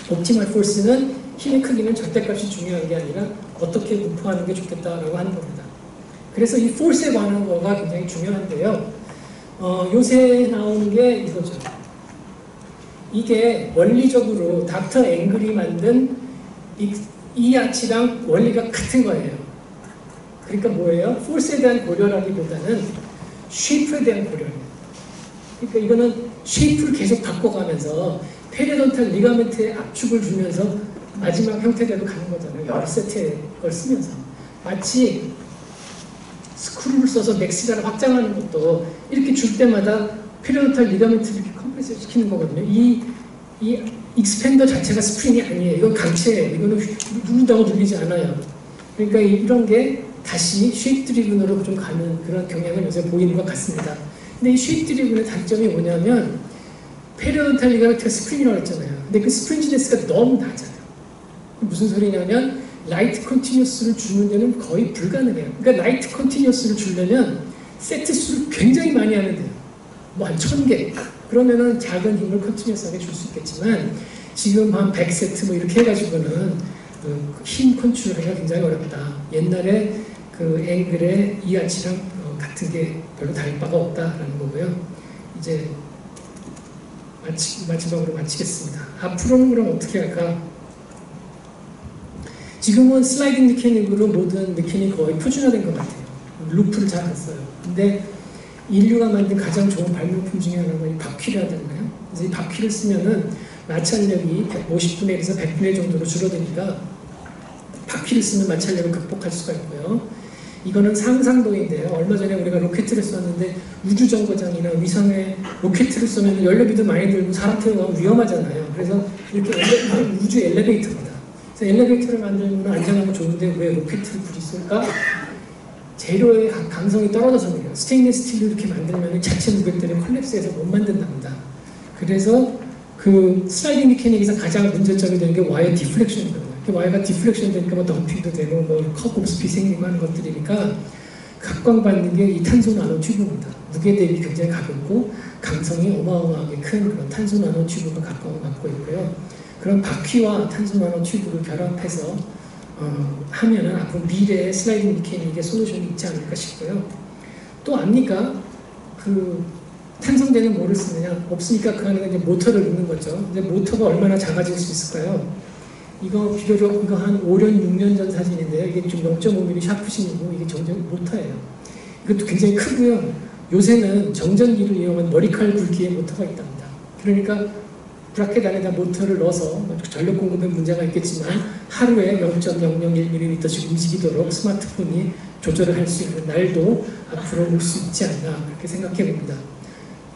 옵티멀 포스는 힘의 크기는 절대값이 중요한 게 아니라 어떻게 분포하는 게 좋겠다라고 하는 겁니다. 그래서 이 포스에 관한 거가 굉장히 중요한데요. 요새 나오는 게 이거죠. 이게 원리적으로 닥터 앵글이 만든 이 아치랑 원리가 같은 거예요. 그러니까 뭐예요? 포스에 대한 고려라기보다는 쉐이프에 대한 고려예요. 그러니까 이거는 쉐이프를 계속 바꿔가면서 페리돈탈 리가멘트에 압축을 주면서 마지막 형태대로 가는 거잖아요. 여러 세트의 걸 쓰면서. 마치 스크루를 써서 맥시라를 확장하는 것도 이렇게 줄 때마다 페리돈탈 리가멘트를 이렇게 컴프레스 시키는 거거든요. 이 익스펜더 자체가 스프링이 아니에요. 이건 강체예요. 이거는 누른다고 눌리지 않아요. 그러니까 이런 게 다시 쉐이프 드리븐으로 좀 가는 그런 경향을 요새 보이는 것 같습니다. 근데 이 쉐이프 드리븐의 단점이 뭐냐면 페리돈탈 리가멘트가 스프링이라고 했잖아요. 근데 그 스프린지네스가 너무 낮아요. 무슨 소리냐면 라이트 컨티뉴어스를 주는 데는 거의 불가능해요. 그러니까 라이트 컨티뉴어스를 주려면 세트 수를 굉장히 많이 하면 돼요. 뭐 한 1000개. 그러면은 작은 힘을 컨티뉴어스하게 줄 수 있겠지만 지금 한 100세트 뭐 이렇게 해가지고는 힘 컨트롤하기가 굉장히 어렵다. 옛날에 그 앵글의 이 아치랑 같은 게 별로 다를 바가 없다라는 거고요. 이제 마지막으로 마치겠습니다. 앞으로는 그럼 어떻게 할까? 지금은 슬라이딩 메케닉으로 모든 메케닉이 거의 표준화된 것 같아요. 루프를 잘 안 써요. 근데 인류가 만든 가장 좋은 발명품 중에 하나가 이 바퀴라 되나요? 그래서 이 바퀴를 쓰면은 마찰력이 50분의 1에서 100분의 1 정도로 줄어드니까 바퀴를 쓰면 마찰력을 극복할 수가 있고요. 이거는 상상도인데요. 얼마 전에 우리가 로켓을 쐈는데 우주정거장이나 위성에 로켓을 쏘면 연료비도 많이 들고 사람 태우면 위험하잖아요. 그래서 이렇게 우주 엘리베이터입니다. 그래서 엘리베이터를 만들면 안전하고 좋은데 왜 로켓을 굳이 쏠까? 재료의 강성이 떨어져서 그래요. 스테인리스 스틸로 이렇게 만들면 자체 무게 때문에 콜랩스해서 못 만든답니다. 그래서 그 슬라이딩 메케닉에서 가장 문제점이 되는 게 와이어 디플렉션이거든요. 와이어가 디플렉션 되니까 뭐 덤핑도 되고 뭐 컵옵스피 생기고 하는 것들이니까 각광받는 게 이 탄소 나노 튜브입니다. 무게 대비 굉장히 가볍고 강성이 어마어마하게 큰 그런 탄소 나노 튜브가 각광을 받고 있고요. 그런 바퀴와 탄소 나노 튜브를 결합해서 하면은 앞으로 미래의 슬라이딩 메케닉의 솔루션이 있지 않을까 싶고요. 또 압니까? 그 탄성제는 뭐를 쓰느냐? 없으니까 그 안에 이제 모터를 넣는 거죠. 이제 모터가 얼마나 작아질 수 있을까요? 이거 비교적 이거 한 5년, 6년 전 사진인데요. 이게 좀 0.5mm 샤프신이고 이게 정전 모터예요. 이것도 굉장히 크고요. 요새는 정전기를 이용한 머리칼 굵기의 모터가 있답니다. 그러니까 브라켓 안에다 모터를 넣어서 전력 공급에 문제가 있겠지만 하루에 0.001mm씩 움직이도록 스마트폰이 조절을 할 수 있는 날도 앞으로 올 수 있지 않나 그렇게 생각해 봅니다.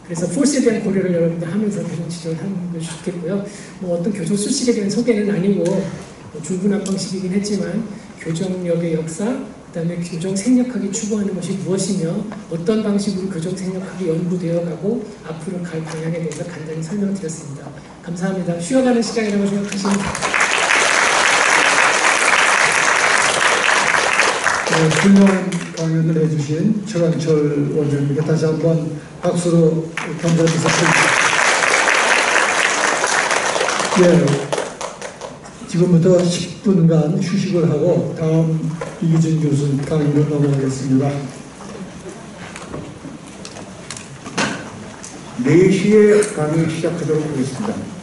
그래서 폴스에 대한 고려를 여러분들 하면서 교정 치료를 하는 것이 좋겠고요. 뭐 어떤 교정 수식에 대한 소개는 아니고 뭐 충분한 방식이긴 했지만 교정력의 역사, 그 다음에 교정 생략학이 추구하는 것이 무엇이며 어떤 방식으로 교정 생략학이 연구되어 가고 앞으로 갈 방향에 대해서 간단히 설명드렸습니다. 감사합니다. 쉬어가는 시간이라고 생각하시면 훌륭한 강연을 해주신 최강철 원장님께 다시 한번 박수로 감사드리겠습니다. 지금부터 10분간 휴식을 하고 다음 이기준 교수 강의로 넘어가겠습니다. 4시에 강의 시작하도록 하겠습니다.